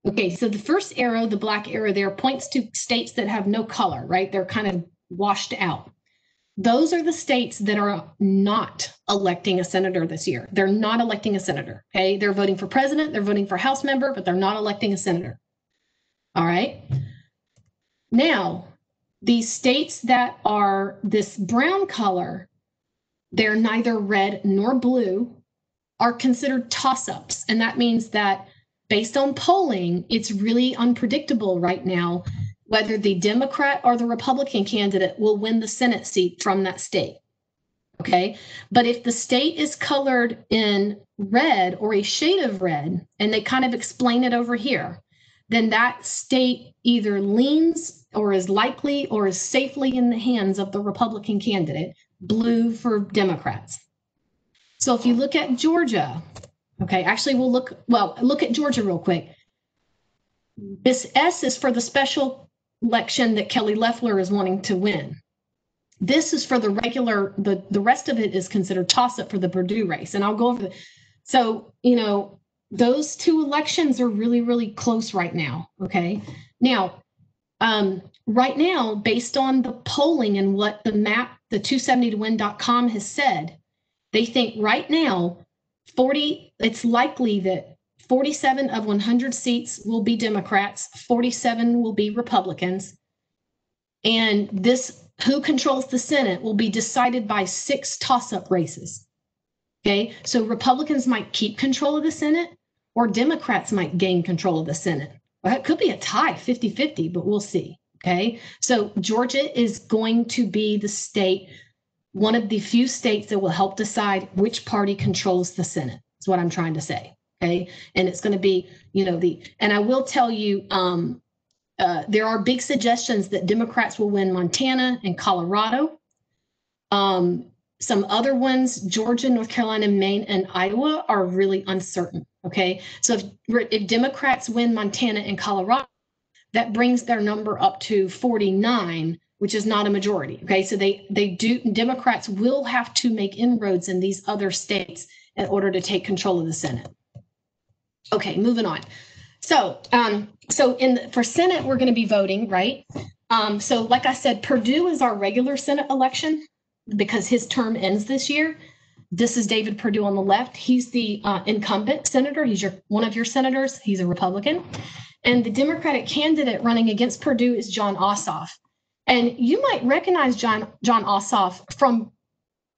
Okay, so the first arrow, the black arrow there, points to states that have no color, right? They're kind of washed out. Those are the states that are not electing a senator this year. They're not electing a senator, okay? They're voting for president, they're voting for House member, but they're not electing a senator. All right? Now, these states that are this brown color, they're neither red nor blue, are considered toss-ups. And that means that based on polling, it's really unpredictable right now whether the Democrat or the Republican candidate will win the Senate seat from that state, okay? But if the state is colored in red or a shade of red, and they kind of explain it over here, then that state either leans or is likely or is safely in the hands of the Republican candidate, blue for Democrats. So if you look at Georgia, okay, actually we'll look at Georgia real quick. This S is for the special election that Kelly Loeffler is wanting to win. This is for the regular, the rest of it is considered toss-up for the Perdue race. And I'll go over so, you know, those two elections are really, really close right now, okay? Now, right now, based on the polling and what the map, the 270towin.com has said, they think right now, it's likely that 47 of 100 seats will be Democrats, 47 will be Republicans. And this, who controls the Senate, will be decided by 6 toss-up races. Okay, so Republicans might keep control of the Senate, or Democrats might gain control of the Senate. Well, it could be a tie, 50-50, but we'll see. Okay, so Georgia is going to be the state one of the few states that will help decide which party controls the Senate. Is what I'm trying to say. Okay, and it's going to be, and I will tell you, there are big suggestions that Democrats will win Montana and Colorado. Some other ones, Georgia, North Carolina, Maine, and Iowa, are really uncertain. Okay, so if Democrats win Montana and Colorado, that brings their number up to 49, which is not a majority. Okay, so Democrats will have to make inroads in these other states in order to take control of the Senate. Okay, moving on. So, for Senate, we're going to be voting, right? So, like I said, Perdue is our regular Senate election because his term ends this year. This is David Perdue on the left. He's the incumbent senator. He's one of your senators. He's a Republican. And the Democratic candidate running against Perdue is Jon Ossoff. And you might recognize Jon Ossoff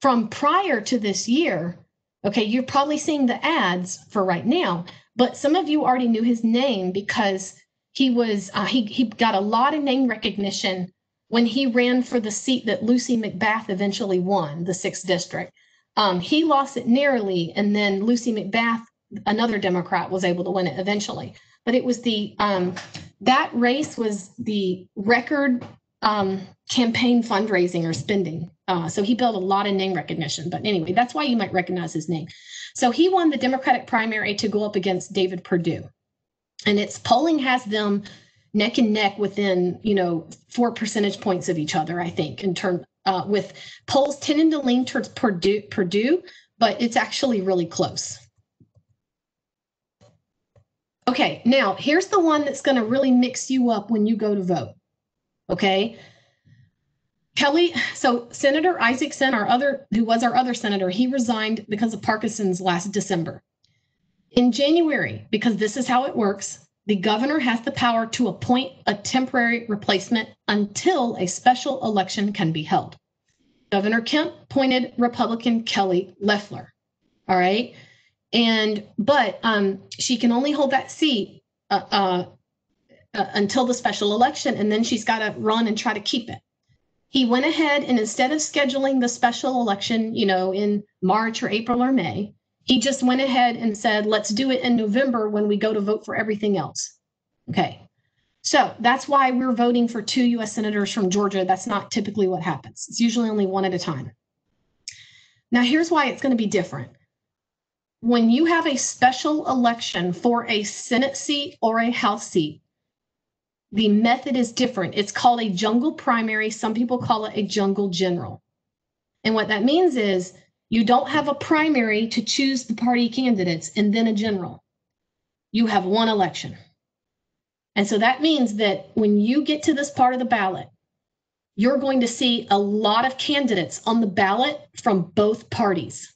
from prior to this year. Okay, you're probably seeing the ads for right now, but some of you already knew his name because he was he got a lot of name recognition when he ran for the seat that Lucy McBath eventually won, the 6th district. He lost it narrowly, and then Lucy McBath, another Democrat, was able to win it eventually. But it was that race was the record campaign fundraising or spending. So he built a lot of name recognition. But anyway, that's why you might recognize his name. So he won the Democratic primary to go up against David Perdue. And its polling has them neck and neck within, 4 percentage points of each other, I think, in terms with polls tending to lean towards Perdue, but it's actually really close. Okay, now here's the one that's going to really mix you up when you go to vote. Okay. So Senator Isaacson, who was our other senator, he resigned because of Parkinson's last December. In January, because this is how it works, the governor has the power to appoint a temporary replacement until a special election can be held. Governor Kemp appointed Republican Kelly Loeffler. All right. But she can only hold that seat until the special election, and then she's got to run and try to keep it. He went ahead and instead of scheduling the special election, in March or April or May, he just went ahead and said, let's do it in November when we go to vote for everything else. Okay. So that's why we're voting for 2 U.S. senators from Georgia. That's not typically what happens. It's usually only one at a time. Now, here's why it's going to be different. When you have a special election for a Senate seat or a House seat, the method is different. It's called a jungle primary. Some people call it a jungle general. And what that means is you don't have a primary to choose the party candidates and then a general. You have one election. And so that means that when you get to this part of the ballot, you're going to see a lot of candidates on the ballot from both parties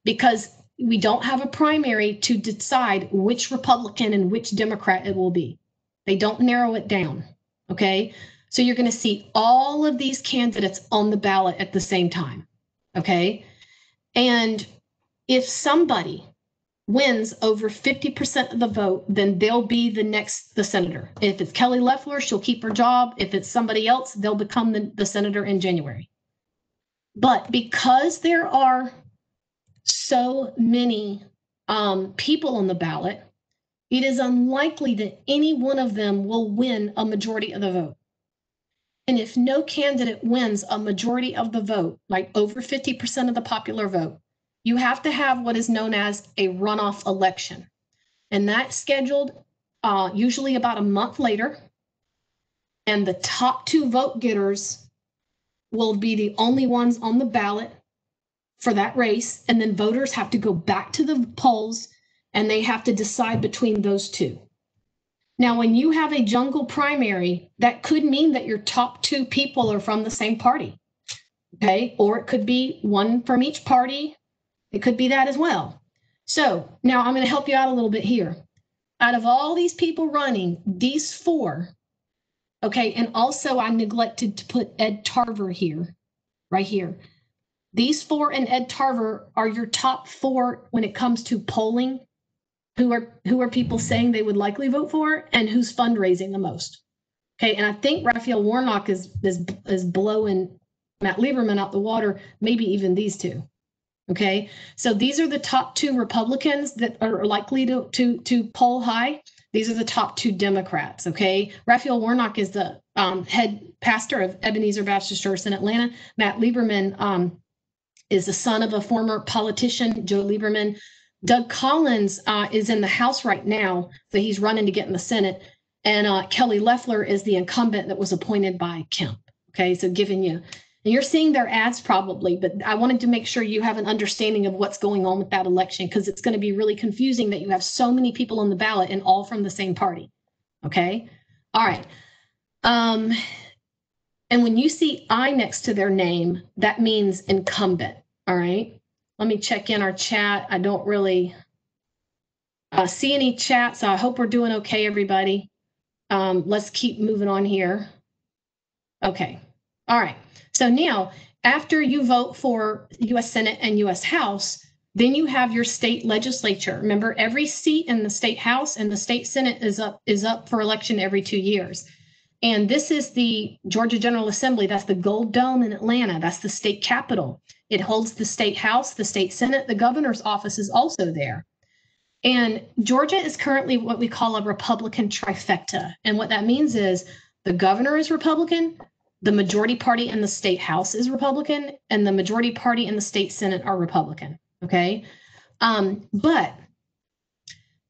because we don't have a primary to decide which Republican and which Democrat it will be. They don't narrow it down, okay? So you're going to see all of these candidates on the ballot at the same time, okay? And if somebody wins over 50% of the vote, then they'll be the senator. If it's Kelly Loeffler, she'll keep her job. If it's somebody else, they'll become the senator in January. But because there are so many people on the ballot, it is unlikely that any one of them will win a majority of the vote. And if no candidate wins a majority of the vote, like over 50% of the popular vote, you have to have what is known as a runoff election. And that's scheduled usually about a month later. And the top 2 vote getters will be the only ones on the ballot for that race. And then voters have to go back to the polls and they have to decide between those 2. Now, when you have a jungle primary, that could mean that your top 2 people are from the same party, okay? Or it could be one from each party. It could be that as well. So now I'm going to help you out a little bit here. Out of all these people running, these 4, okay, and also I neglected to put Ed Tarver here, right here. These 4 and Ed Tarver are your top 4 when it comes to polling. Who are people saying they would likely vote for and who's fundraising the most. Okay, and I think Raphael Warnock is blowing Matt Lieberman out the water, maybe even these two. Okay, so these are the top two Republicans that are likely to poll high. These are the top two Democrats. Okay, Raphael Warnock is the head pastor of Ebenezer Baptist Church in Atlanta. Matt Lieberman is the son of a former politician, Joe Lieberman. Doug Collins is in the House right now, so he's running to get in the Senate. And Kelly Loeffler is the incumbent that was appointed by Kemp. Okay, so giving you, and you're seeing their ads probably, but I wanted to make sure you have an understanding of what's going on with that election, because it's going to be really confusing that you have so many people on the ballot and all from the same party. Okay, all right. And when you see I next to their name, that means incumbent. All right. Let me check in our chat. I don't really see any chat, so I hope we're doing okay, everybody. Let's keep moving on here. Okay. All right. So now, after you vote for U.S. Senate and U.S. House, then you have your state legislature. Remember, every seat in the state House and the state Senate is up for election every 2 years. And this is the Georgia General Assembly. That's the Gold Dome in Atlanta. That's the state capitol. It holds the state House, the state Senate. The governor's office is also there. And Georgia is currently what we call a Republican trifecta. And what that means is the governor is Republican, the majority party in the state House is Republican, and the majority party in the state Senate are Republican. Okay. But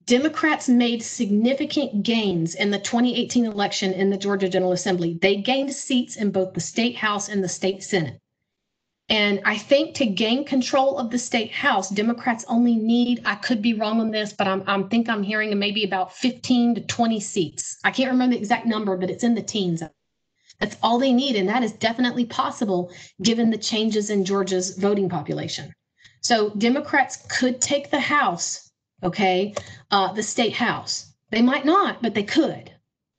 Democrats made significant gains in the 2018 election in the Georgia General Assembly. They gained seats in both the state House and the state Senate. And I think to gain control of the state House, Democrats only need, I could be wrong on this, but I'm hearing maybe about 15 to 20 seats. I can't remember the exact number, but it's in the teens. That's all they need. And that is definitely possible given the changes in Georgia's voting population. So Democrats could take the House, okay, the state House. They might not, but they could.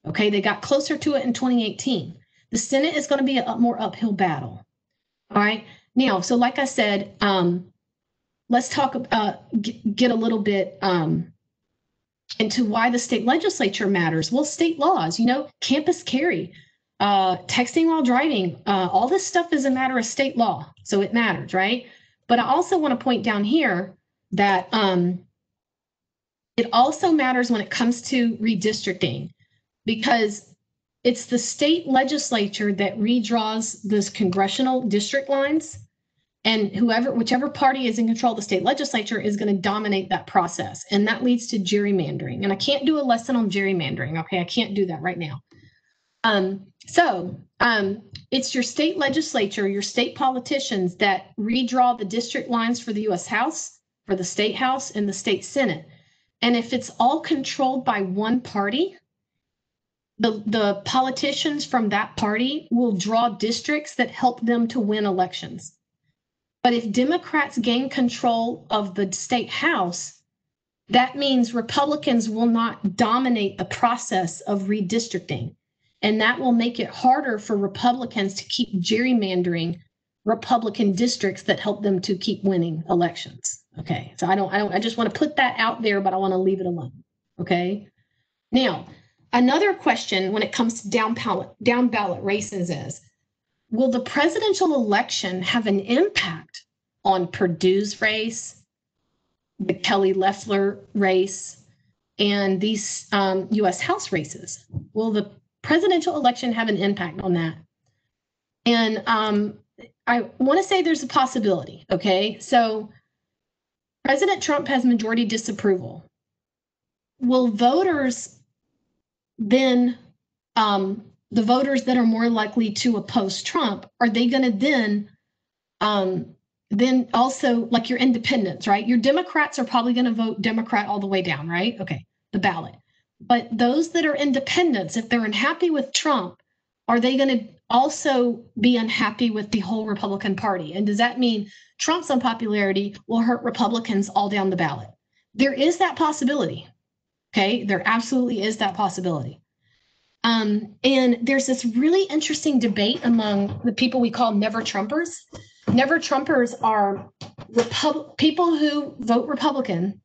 Okay, they got closer to it in 2018. The Senate is going to be a more uphill battle. All right. Now, so like I said, let's talk get a little bit into why the state legislature matters. Well, state laws, campus carry, texting while driving, all this stuff is a matter of state law. So it matters, right? But I also want to point down here that it also matters when it comes to redistricting, because it's the state legislature that redraws those congressional district lines, and whichever party is in control of the state legislature is going to dominate that process. And that leads to gerrymandering. And I can't do a lesson on gerrymandering. Okay, I can't do that right now. It's your state legislature, your state politicians that redraw the district lines for the U.S. House, for the state House, and the state Senate. And if it's all controlled by one party, the politicians from that party will draw districts that help them to win elections. But if Democrats gain control of the state House, that means Republicans will not dominate the process of redistricting. And that will make it harder for Republicans to keep gerrymandering Republican districts that help them to keep winning elections. Okay, so I just want to put that out there, but I want to leave it alone. Okay, now, another question when it comes to down ballot races is, will the presidential election have an impact on Perdue's race, the Kelly Loeffler race, and these U.S. House races? Will the presidential election have an impact on that? And I want to say there's a possibility, okay? So President Trump has majority disapproval. Will voters then, the voters that are more likely to oppose Trump, are they going to then also, like your independents, right? Your Democrats are probably going to vote Democrat all the way down, right? Okay, the ballot. But those that are independents, if they're unhappy with Trump, are they going to also be unhappy with the whole Republican Party? And does that mean Trump's unpopularity will hurt Republicans all down the ballot? There is that possibility. Okay, there absolutely is that possibility. And there's this really interesting debate among the people we call never Trumpers. Never Trumpers are people who vote Republican,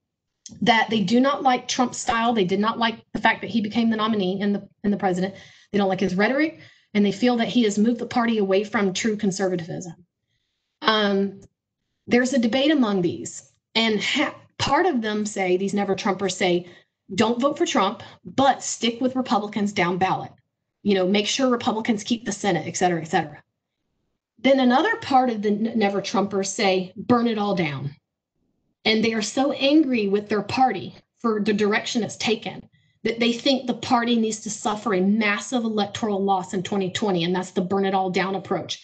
that they do not like Trump's style. They did not like the fact that he became the nominee and the president. They don't like his rhetoric. and they feel that he has moved the party away from true conservatism. There's a debate among these, and part of them say, these never Trumpers say, don't vote for Trump, but stick with Republicans down ballot. Make sure Republicans keep the Senate, et cetera, et cetera. Then another part of the never Trumpers say, burn it all down. And they are so angry with their party for the direction it's taken that they think the party needs to suffer a massive electoral loss in 2020, and that's the burn it all down approach.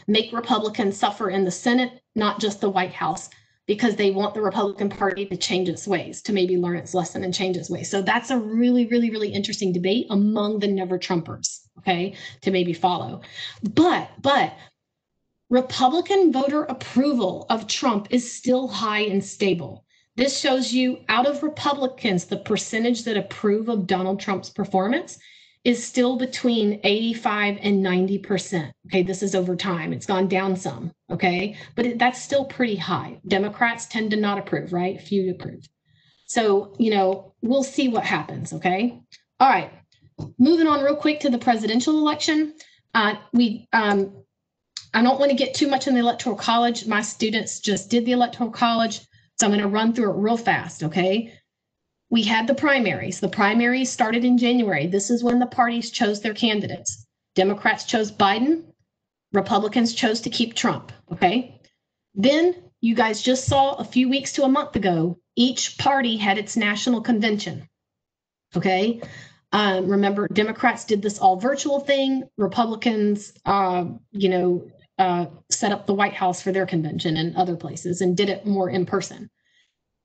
Make Republicans suffer in the Senate, not just the White House, because they want the Republican Party to change its ways, to maybe learn its lesson and change its ways. So that's a really, really, really interesting debate among the never Trumpers, okay, to maybe follow. But Republican voter approval of Trump is still high and stable. This shows you, out of Republicans, the percentage that approve of Donald Trump's performance is still between 85 and 90%. Okay, this is over time. It's gone down some, okay? But that's still pretty high. Democrats tend to not approve, right? Few approve. So, we'll see what happens, okay? All right, moving on real quick to the presidential election. I don't want to get too much in the Electoral College. My students just did the Electoral College, so I'm going to run through it real fast, okay? We had the primaries. The primaries started in January. This is when the parties chose their candidates. Democrats chose Biden. Republicans chose to keep Trump, okay? Then you guys just saw a few weeks to a month ago, each party had its national convention, okay? Remember, Democrats did this all virtual thing. Republicans, set up the White House for their convention and other places and did it more in person.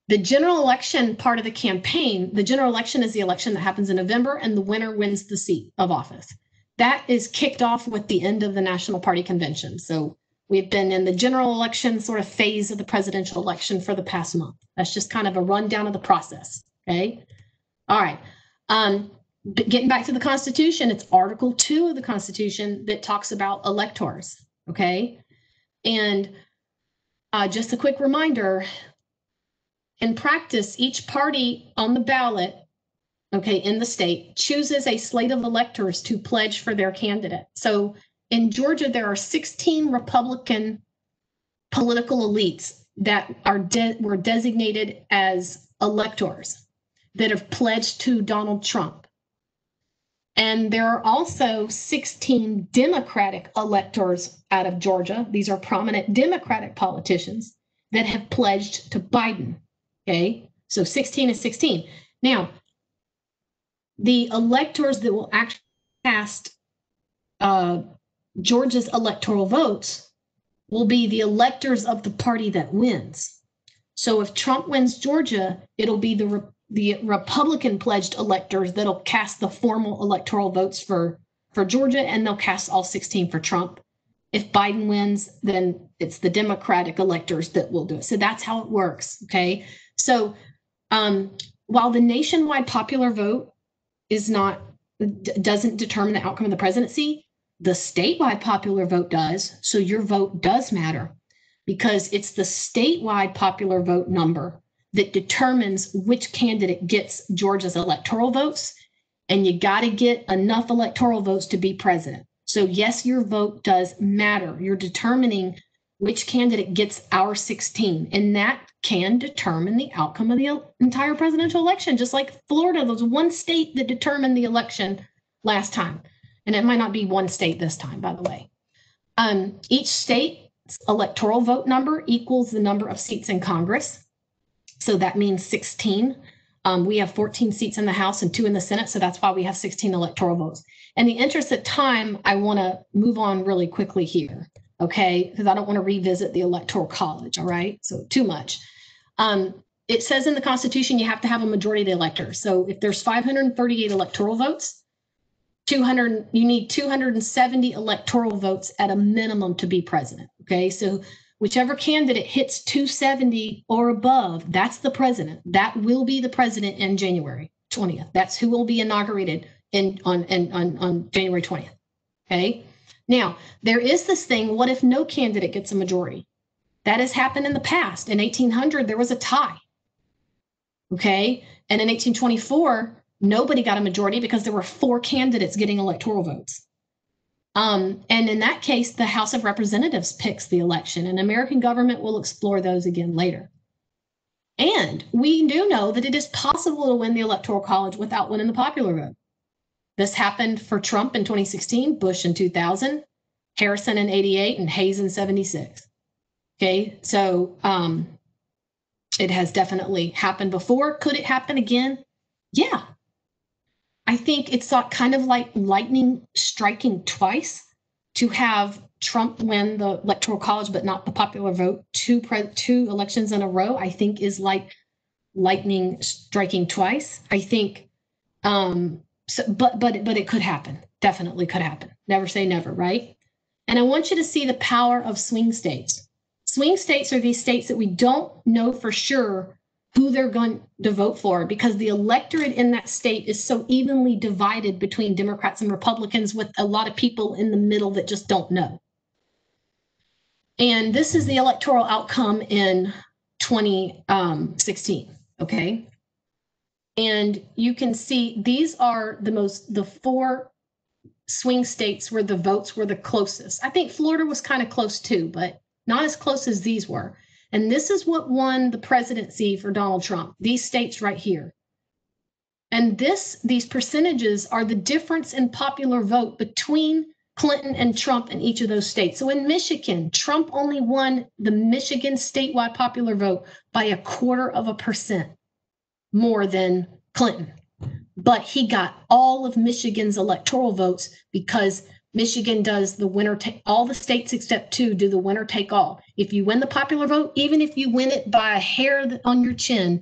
The general election part of the campaign, the general election is the election that happens in November, and the winner wins the seat of office. That is kicked off with the end of the National Party Convention. So we've been in the general election sort of phase of the presidential election for the past month. That's just kind of a rundown of the process, okay? All right. Getting back to the Constitution, it's Article 2 of the Constitution that talks about electors, okay? And just a quick reminder, in practice, each party on the ballot, okay, in the state, chooses a slate of electors to pledge for their candidate. So in Georgia, there are 16 Republican political elites that were designated as electors that have pledged to Donald Trump. And there are also 16 Democratic electors out of Georgia. These are prominent Democratic politicians that have pledged to Biden. Okay, so 16 is 16. Now, the electors that will actually cast Georgia's electoral votes will be the electors of the party that wins. So if Trump wins Georgia, it'll be the Republican pledged electors that'll cast the formal electoral votes for Georgia, and they'll cast all 16 for Trump. If Biden wins, then it's the Democratic electors that will do it. So that's how it works, okay? So while the nationwide popular vote doesn't determine the outcome of the presidency, the statewide popular vote does. So your vote does matter because it's the statewide popular vote number that determines which candidate gets Georgia's electoral votes. And you got to get enough electoral votes to be president. So yes, your vote does matter. You're determining which candidate gets our 16, and that can determine the outcome of the entire presidential election. Just like Florida, there was one state that determined the election last time, and it might not be one state this time, by the way. Each state's electoral vote number equals the number of seats in Congress. So that means 16. We have 14 seats in the House and 2 in the Senate, so that's why we have 16 electoral votes. In the interest of time, I want to move on really quickly here, okay? Because I don't want to revisit the Electoral College, all right? So too much. It says in the Constitution you have to have a majority of the electors. So if there's 538 electoral votes, you need 270 electoral votes at a minimum to be president, okay? So whichever candidate hits 270 or above, that's the president. That will be the president in January 20th. That's who will be inaugurated on January 20th, okay? Now, there is this thing, what if no candidate gets a majority? That has happened in the past. In 1800, there was a tie, okay? And in 1824, nobody got a majority because there were 4 candidates getting electoral votes. And in that case, the House of Representatives picks the election, and American government will explore those again later. And we do know that it is possible to win the Electoral College without winning the popular vote. This happened for Trump in 2016, Bush in 2000, Harrison in 88, and Hayes in 76. Okay, so it has definitely happened before. Could it happen again? Yeah. I think it's kind of like lightning striking twice to have Trump win the Electoral College, but not the popular vote two elections in a row. I think is like lightning striking twice. I think, but it could happen. Definitely could happen. Never say never, right? And I want you to see the power of swing states. Swing states are these states that we don't know for sure who they're going to vote for because the electorate in that state is so evenly divided between Democrats and Republicans with a lot of people in the middle that just don't know. And this is the electoral outcome in 2016, okay? And you can see these are the four swing states where the votes were the closest. I think Florida was kind of close too, but not as close as these were. And this is what won the presidency for Donald Trump, these states right here. And these percentages are the difference in popular vote between Clinton and Trump in each of those states. So in Michigan, Trump only won the Michigan statewide popular vote by 1/4% more than Clinton. But he got all of Michigan's electoral votes because Michigan does the winner take all the states except two do the winner take all. If you win the popular vote, even if you win it by a hair on your chin,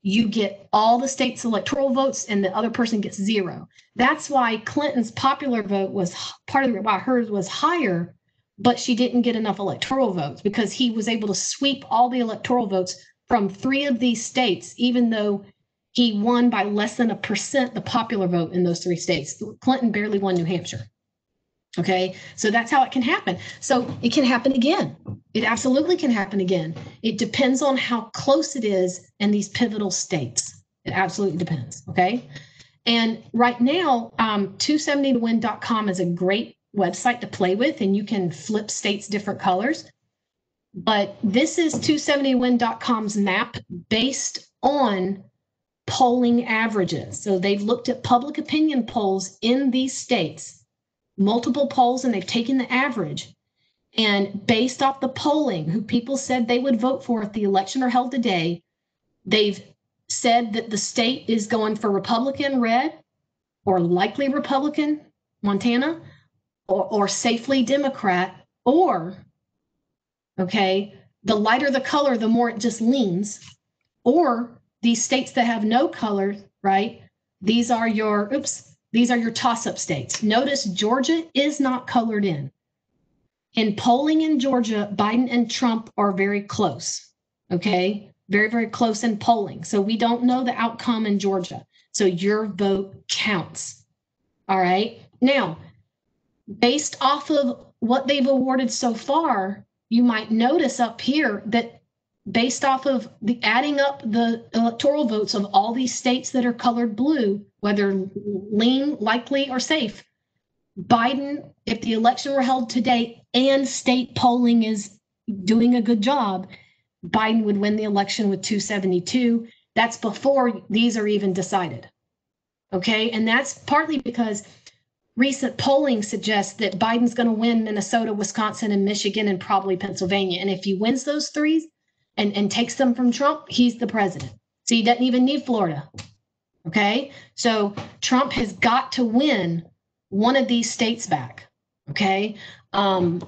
you get all the states' electoral votes and the other person gets 0. That's why Clinton's popular vote was part of why hers was higher, but she didn't get enough electoral votes because he was able to sweep all the electoral votes from 3 of these states, even though he won by less than 1% the popular vote in those 3 states. Clinton barely won New Hampshire. Okay, so that's how it can happen. So it can happen again. It absolutely can happen again. It depends on how close it is in these pivotal states. It absolutely depends. Okay, and right now, 270towin.com is a great website to play with, and you can flip states different colors. But this is 270towin.com's map based on polling averages. So they've looked at public opinion polls in these states, multiple polls, and they've taken the average. And based off the polling, who people said they would vote for if the election are held today, they've said that the state is going for Republican red or likely Republican, Montana, or safely Democrat, or, okay, the lighter the color, the more it just leans, or these states that have no color, right? These are your toss-up states. Notice Georgia is not colored in. In polling in Georgia, Biden and Trump are very close, okay? Very, very close in polling. So we don't know the outcome in Georgia. So your vote counts, all right? Now, based off of what they've awarded so far, you might notice up here that based off of the adding up the electoral votes of all these states that are colored blue, whether lean, likely, or safe, Biden, if the election were held today and state polling is doing a good job, Biden would win the election with 272. That's before these are even decided. Okay, and that's partly because recent polling suggests that Biden's going to win Minnesota, Wisconsin, and Michigan, and probably Pennsylvania. And if he wins those 3 and takes them from Trump, he's the president. So he doesn't even need Florida. Okay, so Trump has got to win one of these states back. Okay, when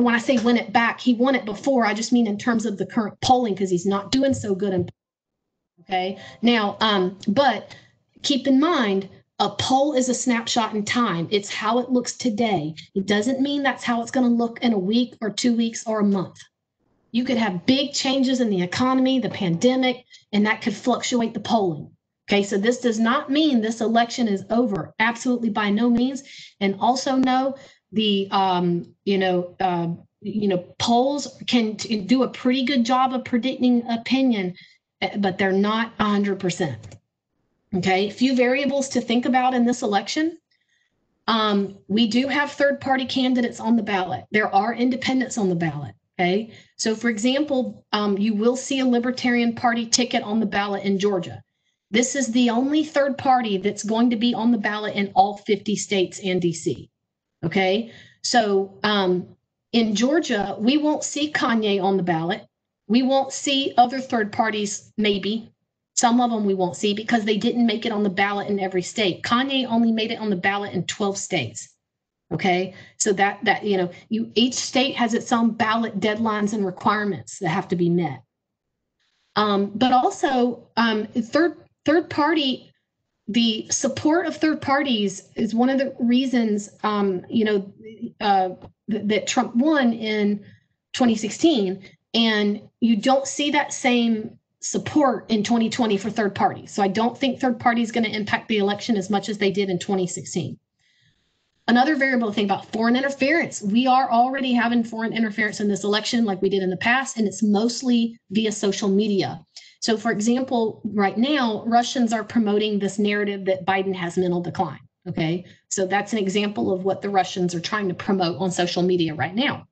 I say win it back, he won it before. I just mean in terms of the current polling because he's not doing so good. Okay, now, but keep in mind, a poll is a snapshot in time. It's how it looks today. It doesn't mean that's how it's going to look in a week or 2 weeks or a month. You could have big changes in the economy, the pandemic, and that could fluctuate the polling. Okay, so this does not mean this election is over. Absolutely by no means. And also know the polls can do a pretty good job of predicting opinion, but they're not 100%. Okay, a few variables to think about in this election. We do have third-party candidates on the ballot. There are independents on the ballot. Okay, so for example, you will see a Libertarian Party ticket on the ballot in Georgia. This is the only third party that's going to be on the ballot in all 50 states and DC. Okay, so in Georgia, we won't see Kanye on the ballot. We won't see other third parties, maybe. Some of them we won't see because they didn't make it on the ballot in every state. Kanye only made it on the ballot in 12 states. Okay, so that each state has its own ballot deadlines and requirements that have to be met. But also, third party, the support of third parties is one of the reasons that Trump won in 2016, and you don't see that same support in 2020 for third parties. So I don't think third party is going to impact the election as much as they did in 2016. Another variable to think about, foreign interference. We are already having foreign interference in this election like we did in the past, and it's mostly via social media. So for example, right now, Russians are promoting this narrative that Biden has mental decline, okay? So that's an example of what the Russians are trying to promote on social media right now.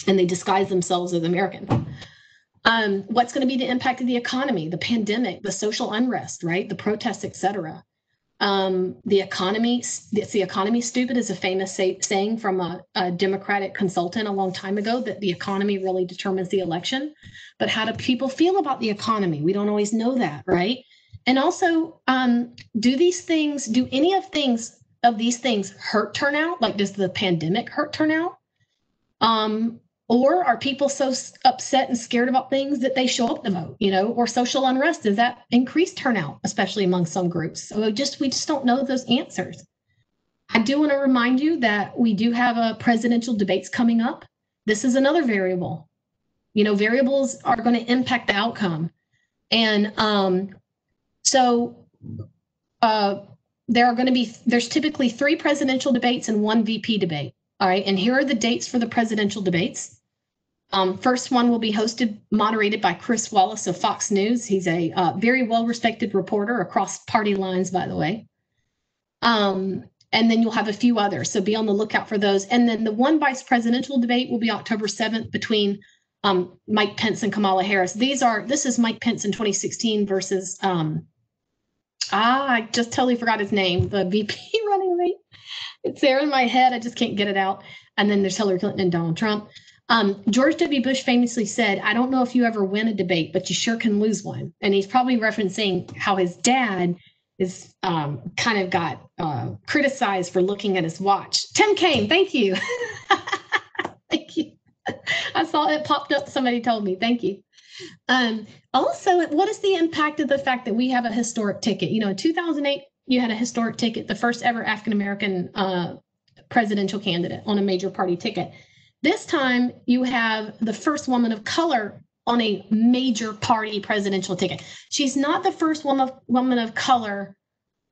And they disguise themselves as American. What's going to be the impact of the economy, the pandemic, the social unrest, right? The protests, et cetera. The economy, it's the economy stupid is a famous saying from a Democratic consultant a long time ago, that the economy really determines the election. But how do people feel about the economy? We don't always know that, right? And also, do any of these things hurt turnout? Like, does the pandemic hurt turnout? Or are people so upset and scared about things that they show up to vote, or social unrest? Does that increase turnout, especially among some groups? So we just don't know those answers. I do want to remind you that we do have presidential debates coming up. This is another variable. Variables are going to impact the outcome. And there's typically 3 presidential debates and 1 VP debate. All right, and here are the dates for the presidential debates. First one will be moderated by Chris Wallace of Fox News. He's a very well-respected reporter across party lines, by the way. And then you'll have a few others, so be on the lookout for those. And then the one vice presidential debate will be October 7th between Mike Pence and Kamala Harris. This is Mike Pence in 2016 versus, I just totally forgot his name, the VP running mate. It's there in my head, I just can't get it out. And then there's Hillary Clinton and Donald Trump. George W. Bush famously said, "I don't know if you ever win a debate, but you sure can lose one." And he's probably referencing how his dad is kind of got criticized for looking at his watch. Tim Kaine, thank you. Thank you. I saw it popped up. Somebody told me. Thank you. Also, what is the impact of the fact that we have a historic ticket? In 2008, you had a historic ticket, the first ever African-American presidential candidate on a major party ticket. This time, you have the first woman of color on a major party presidential ticket. She's not the first woman of color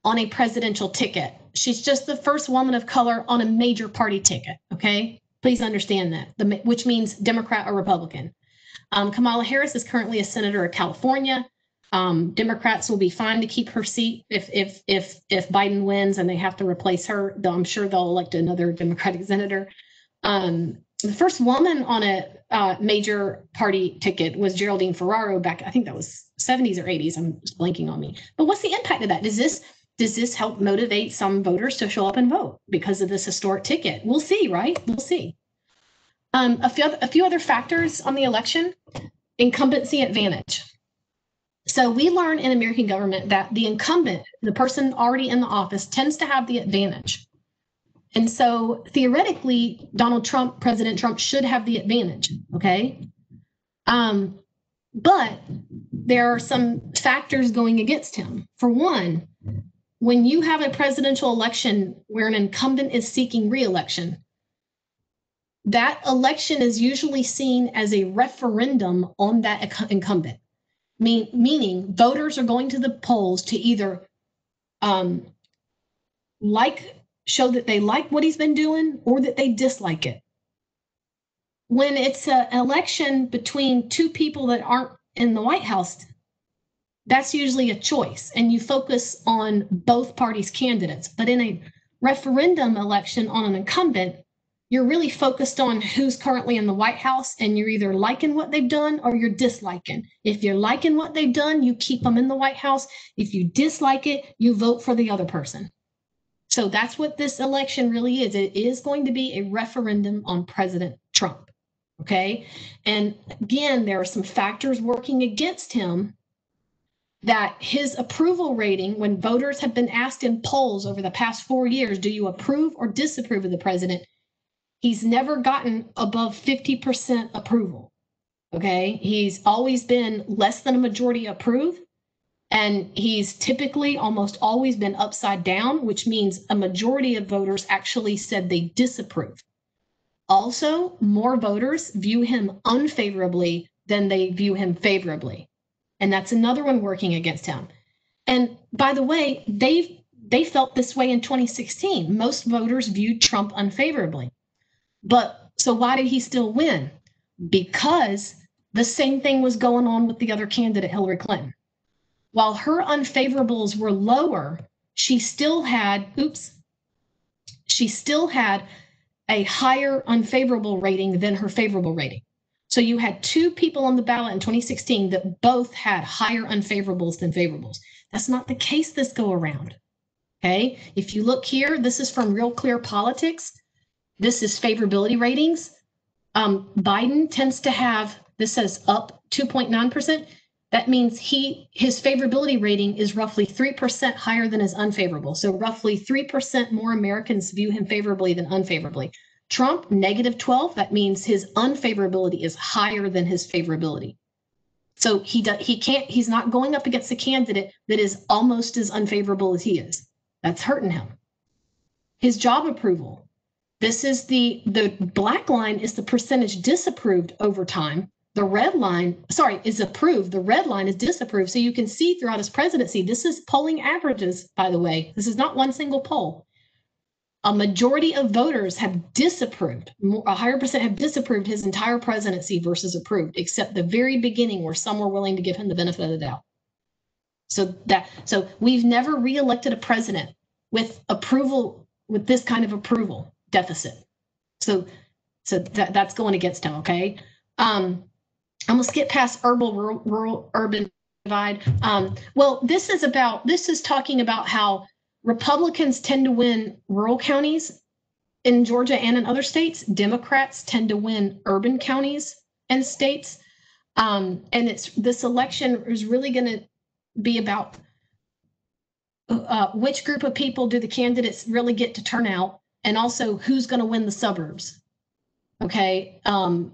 on a presidential ticket. She's just the first woman of color on a major party ticket, okay? Please understand that, which means Democrat or Republican. Kamala Harris is currently a senator of California. Democrats will be fine to keep her seat if Biden wins and they have to replace her. I'm sure they'll elect another Democratic senator. The first woman on a major party ticket was Geraldine Ferraro back, I think that was 70s or 80s. I'm just blanking on me. But what's the impact of that? Does this help motivate some voters to show up and vote because of this historic ticket? We'll see, right? We'll see. A few other factors on the election: incumbency advantage. So we learn in American government that the incumbent, the person already in the office, tends to have the advantage. And so theoretically, President Trump should have the advantage, okay? But there are some factors going against him. For one, when you have a presidential election where an incumbent is seeking re-election, that election is usually seen as a referendum on that incumbent. Meaning voters are going to the polls to either show that they like what he's been doing or that they dislike it. When it's an election between 2 people that aren't in the White House, that's usually a choice, and you focus on both parties' candidates. But in a referendum election on an incumbent, you're really focused on who's currently in the White House, and you're either liking what they've done or you're disliking. If you're liking what they've done, you keep them in the White House. If you dislike it, you vote for the other person. So that's what this election really is. It is going to be a referendum on President Trump. Okay. And again, there are some factors working against him, that his approval rating, when voters have been asked in polls over the past 4 years, do you approve or disapprove of the president? He's never gotten above 50% approval. Okay. He's always been less than a majority approve. And he's typically almost always been upside down, which means a majority of voters actually said they disapprove. Also, more voters view him unfavorably than they view him favorably. And that's another one working against him. And by the way, they felt this way in 2016. Most voters viewed Trump unfavorably. But so why did he still win? Because the same thing was going on with the other candidate, Hillary Clinton. While her unfavorables were lower, she still had a higher unfavorable rating than her favorable rating. So you had two people on the ballot in 2016 that both had higher unfavorables than favorables. That's not the case this go around. Okay, if you look here, this is from Real Clear Politics. This is favorability ratings. Biden tends to have, this says up 2.9%. That means his favorability rating is roughly 3% higher than his unfavorable. So roughly 3% more Americans view him favorably than unfavorably. Trump, -12, that means his unfavorability is higher than his favorability. So he's not going up against a candidate that is almost as unfavorable as he is. That's hurting him. His job approval. This is the black line is the percentage disapproved over time. The red line, is approved. The red line is disapproved. So you can see throughout his presidency, this is polling averages, by the way. This is not one single poll. A majority of voters have disapproved, a higher percent have disapproved his entire presidency versus approved, except the very beginning where some were willing to give him the benefit of the doubt. So we've never reelected a president with approval, with this kind of approval deficit. So that's going against him, okay? I'm gonna skip past rural, urban divide. Well, this is talking about how Republicans tend to win rural counties in Georgia and in other states. Democrats tend to win urban counties and states. And this election is really going to be about which group of people do the candidates really get to turn out, and also who's going to win the suburbs. Okay,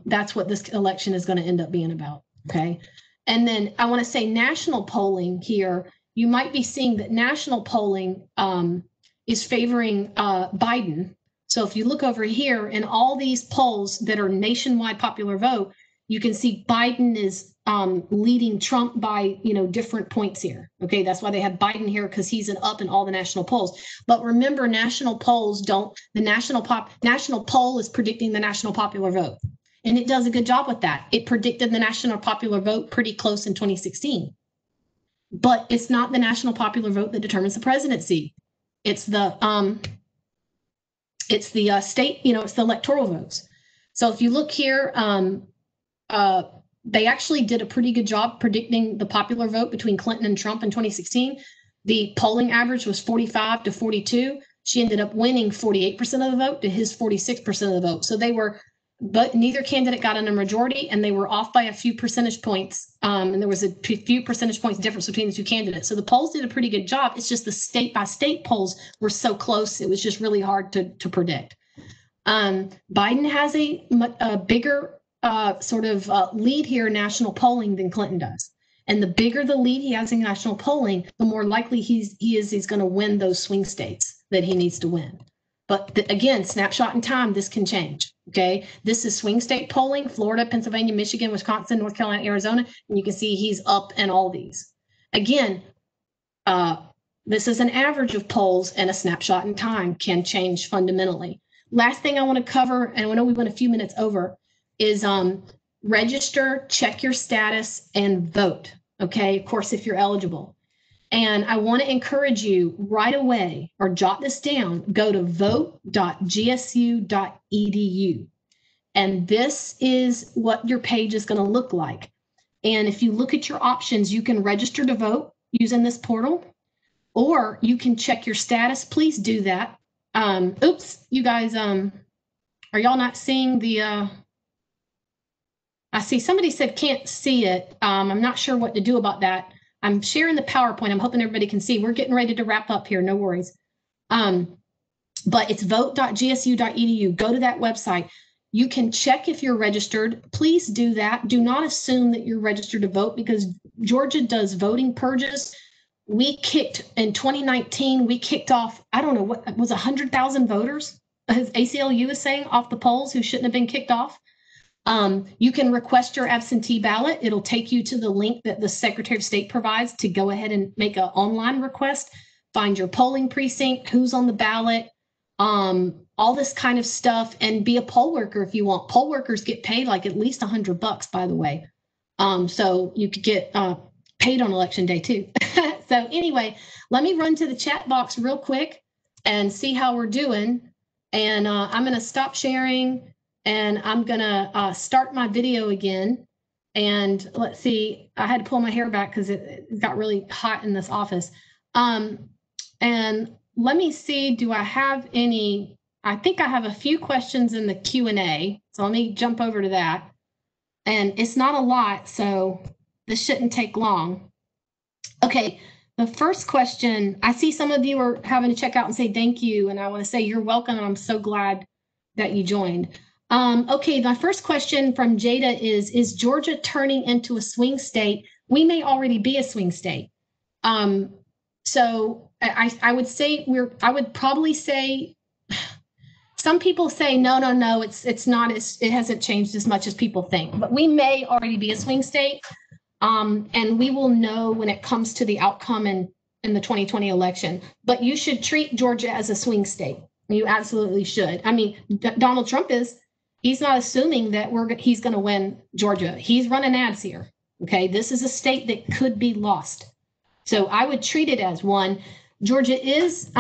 that's what this election is going to end up being about. Okay, and then I want to say national polling here. You might be seeing that national polling is favoring Biden. So if you look over here in all these polls that are nationwide popular vote, you can see Biden is leading Trump by different points here. Okay, that's why they have Biden here, because he's up in all the national polls. But remember, national polls don't. The national poll is predicting the national popular vote, and it does a good job with that. It predicted the national popular vote pretty close in 2016. But it's not the national popular vote that determines the presidency. It's the state, it's the electoral votes. So if you look here, they actually did a pretty good job predicting the popular vote between Clinton and Trump in 2016. The polling average was 45 to 42. She ended up winning 48% of the vote to his 46% of the vote. So but neither candidate got in a majority, and they were off by a few percentage points. And there was a few percentage points difference between the two candidates. So the polls did a pretty good job. It's just the state by state polls were so close. It was just really hard to predict. Biden has a bigger lead here in national polling than Clinton does. And the bigger the lead he has in national polling, the more likely he's going to win those swing states that he needs to win. But again, snapshot in time, this can change. Okay, this is swing state polling: Florida, Pennsylvania, Michigan, Wisconsin, North Carolina, Arizona, and you can see he's up in all these. Again, this is an average of polls, and a snapshot in time can change fundamentally. Last thing I want to cover, and I know we went a few minutes over, is register, check your status, and vote. Okay, of course, if you're eligible. And I want to encourage you right away, or jot this down, go to vote.gsu.edu. And this is what your page is going to look like. And if you look at your options, you can register to vote using this portal, or you can check your status. Please do that. Oops, you guys, are y'all not seeing the, I see somebody said can't see it. I'm not sure what to do about that. I'm sharing the PowerPoint. I'm hoping everybody can see. We're getting ready to wrap up here. No worries. But it's vote.gsu.edu. Go to that website. You can check if you're registered. Please do that. Do not assume that you're registered to vote, because Georgia does voting purges. We kicked, in 2019, we kicked off, I don't know, what was 100,000 voters, as ACLU is saying, off the polls who shouldn't have been kicked off. You can request your absentee ballot. It'll take you to the link that the Secretary of State provides to go ahead and make an online request, find your polling precinct, who's on the ballot, all this kind of stuff, and be a poll worker if you want. Poll workers get paid like at least $100, by the way. So you could get paid on election day too. So anyway, let me run to the chat box real quick and see how we're doing. And I'm going to stop sharing, and I'm going to start my video again. And let's see, I had to pull my hair back because it got really hot in this office. And let me see, do I have any? I think I have a few questions in the Q&A. So let me jump over to that. And it's not a lot, so this shouldn't take long. Okay, the first question, I see some of you are having to check out and say thank you. And I want to say you're welcome. And I'm so glad that you joined. Okay, my first question from Jada is Georgia turning into a swing state? We may already be a swing state. So I would say I would probably say, some people say, no, it's not, it hasn't changed as much as people think, but we may already be a swing state. And we will know when it comes to the outcome in the 2020 election, but you should treat Georgia as a swing state. You absolutely should. I mean, Donald Trump he's not assuming that he's going to win Georgia. He's running ads here. Okay. This is a state that could be lost. So I would treat it as one. Georgia is,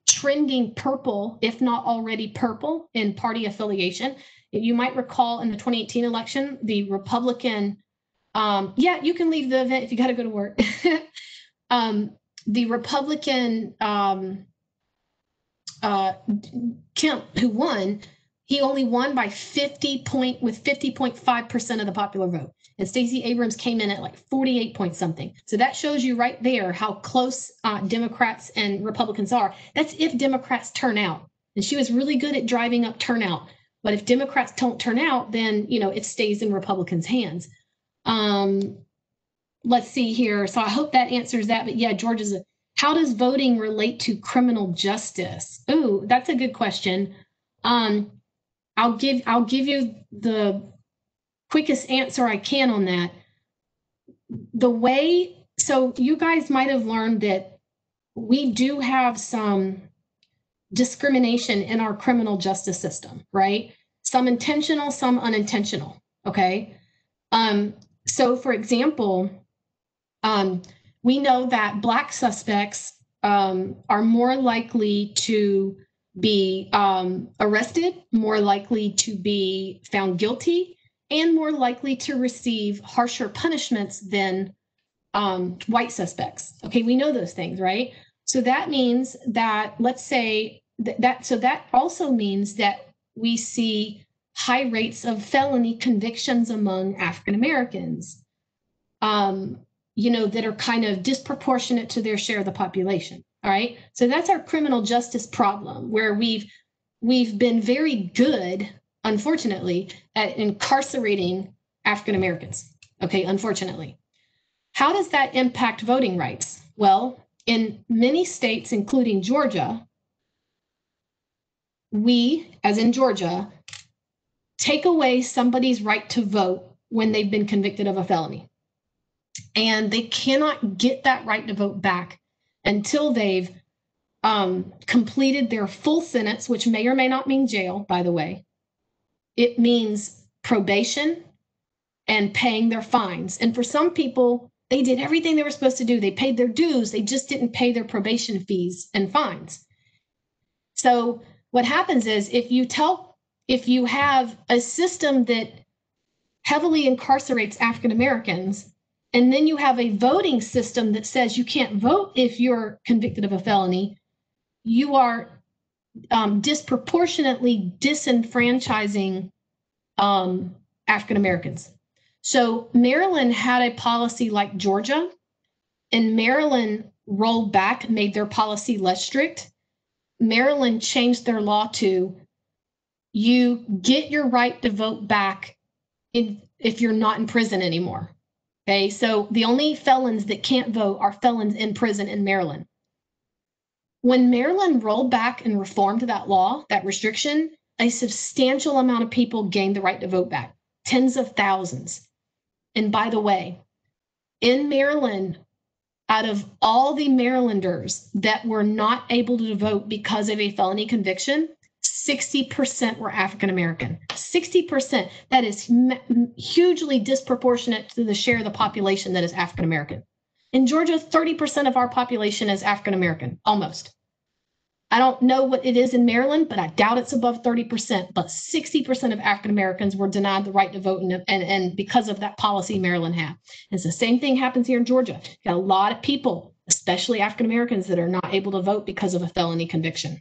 trending purple, if not already purple, in party affiliation. You might recall in the 2018 election, the Republican, yeah, you can leave the event if you got to go to work. The Republican Kemp, who won, he only won by 50.5% of the popular vote. And Stacey Abrams came in at like 48 point something. So that shows you right there how close Democrats and Republicans are. That's if Democrats turn out. And she was really good at driving up turnout. But if Democrats don't turn out, then, it stays in Republicans' hands. Let's see here. So I hope that answers that. But yeah, Georgia's how does voting relate to criminal justice? Ooh, that's a good question. I'll give you the quickest answer I can on that. So you guys might have learned that we do have some discrimination in our criminal justice system, right? Some intentional, some unintentional, okay? So for example, we know that Black suspects are more likely to be arrested, more likely to be found guilty, and more likely to receive harsher punishments than white suspects. Okay, we know those things, right? So that means that, let's say that also means that we see high rates of felony convictions among African Americans, that are kind of disproportionate to their share of the population. All right, so that's our criminal justice problem, where we've been very good, unfortunately, at incarcerating African Americans. Okay, unfortunately. How does that impact voting rights? Well, in many states, including Georgia, we, as in Georgia, take away somebody's right to vote when they've been convicted of a felony. And they cannot get that right to vote back until they've completed their full sentence, which may or may not mean jail, by the way. It means probation and paying their fines. And for some people, They did everything they were supposed to do. They paid their dues. They just didn't pay their probation fees and fines. So what happens is if you have a system that heavily incarcerates African Americans, and then you have a voting system that says you can't vote if you're convicted of a felony, you are disproportionately disenfranchising African Americans. So Maryland had a policy like Georgia, and Maryland rolled back, made their policy less strict. Maryland changed their law to you get your right to vote back if you're not in prison anymore. Okay, so the only felons that can't vote are felons in prison in Maryland. When Maryland rolled back and reformed that law, that restriction, a substantial amount of people gained the right to vote back, tens of thousands. And by the way, in Maryland, out of all the Marylanders that were not able to vote because of a felony conviction, 60% were African American. 60%. That is hugely disproportionate to the share of the population that is African American. In Georgia, 30% of our population is African American, almost. I don't know what it is in Maryland, but I doubt it's above 30%. But 60% of African Americans were denied the right to vote, and because of that policy Maryland had. It's the same thing happens here in Georgia. You got a lot of people, especially African Americans, that are not able to vote because of a felony conviction.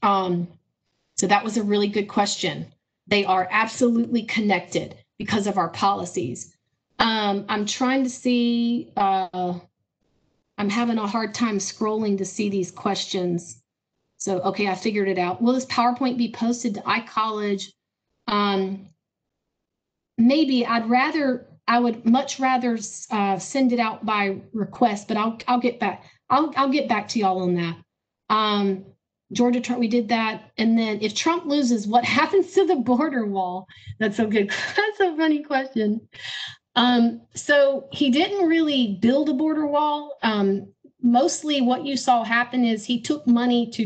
So that was a really good question. They are absolutely connected because of our policies. I'm trying to see, I'm having a hard time scrolling to see these questions. So, okay, I figured it out. Will this PowerPoint be posted to iCollege? Maybe I would much rather send it out by request, but I'll get back. I'll get back to y'all on that. Georgia Trump, we did that. And then if Trump loses, what happens to the border wall? That's so good. That's a funny question. So he didn't really build a border wall. Mostly what you saw happen is he took money to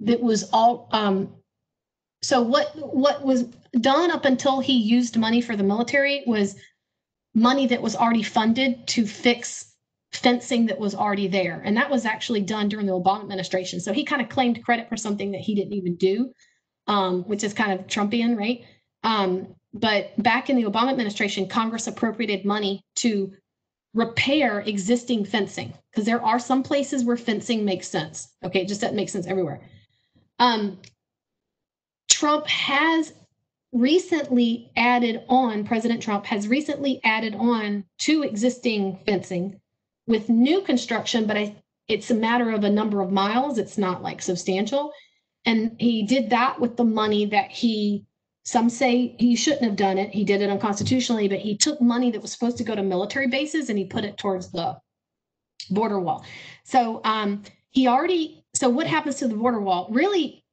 that was all, so what was done up until he used money for the military was money that was already funded to fix fencing that was already there. And that was actually done during the Obama administration. So he kind of claimed credit for something that he didn't even do, which is kind of Trumpian, right? But back in the Obama administration, Congress appropriated money to repair existing fencing, because there are some places where fencing makes sense. Okay, it just doesn't make sense everywhere. Trump has recently added on, President Trump has recently added on to existing fencing with new construction, but it's a matter of a number of miles. It's not like substantial. And he did that with the money that some say he shouldn't have done it. He did it unconstitutionally, but he took money that was supposed to go to military bases and he put it towards the border wall. So so what happens to the border wall? Really,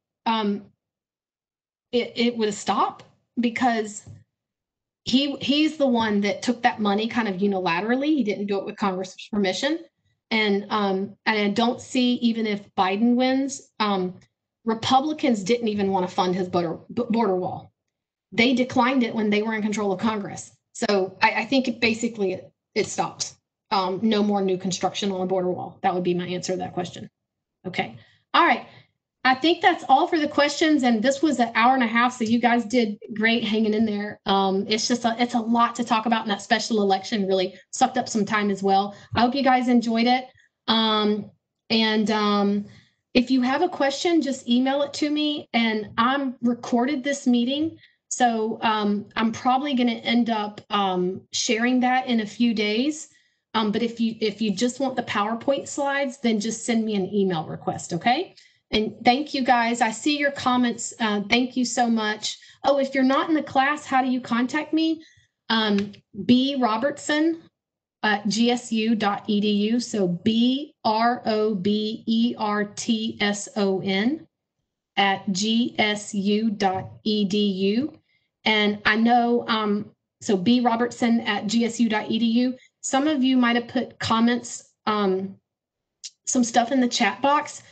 it would stop because he's the one that took that money kind of unilaterally. He didn't do it with Congress's permission. And I don't see, even if Biden wins, Republicans didn't even want to fund his border wall. They declined it when they were in control of Congress. So I think it stops. No more new construction on a border wall. That would be my answer to that question. Okay. All right. I think that's all for the questions. And this was an hour and a half. So you guys did great hanging in there. It's a lot to talk about. And that special election really sucked up some time as well. I hope you guys enjoyed it. If you have a question, just email it to me. And I'm recorded this meeting. So I'm probably going to end up sharing that in a few days. But if you just want the PowerPoint slides, then just send me an email request, okay? And thank you guys. I see your comments. Thank you so much. Oh, if you're not in the class, how do you contact me? B Robertson at gsu.edu. So BROBERTSON at gsu.edu. And I know, so B Robertson at gsu.edu. Some of you might have put comments, some stuff in the chat box.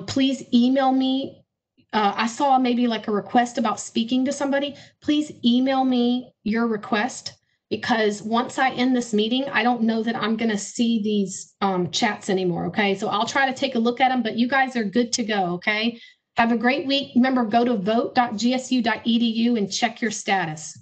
Please email me. I saw maybe like a request about speaking to somebody. Please email me your request, because once I end this meeting, I don't know that I'm going to see these chats anymore. Okay. So I'll try to take a look at them, but you guys are good to go. Okay. Have a great week. Remember, go to vote.gsu.edu and check your status.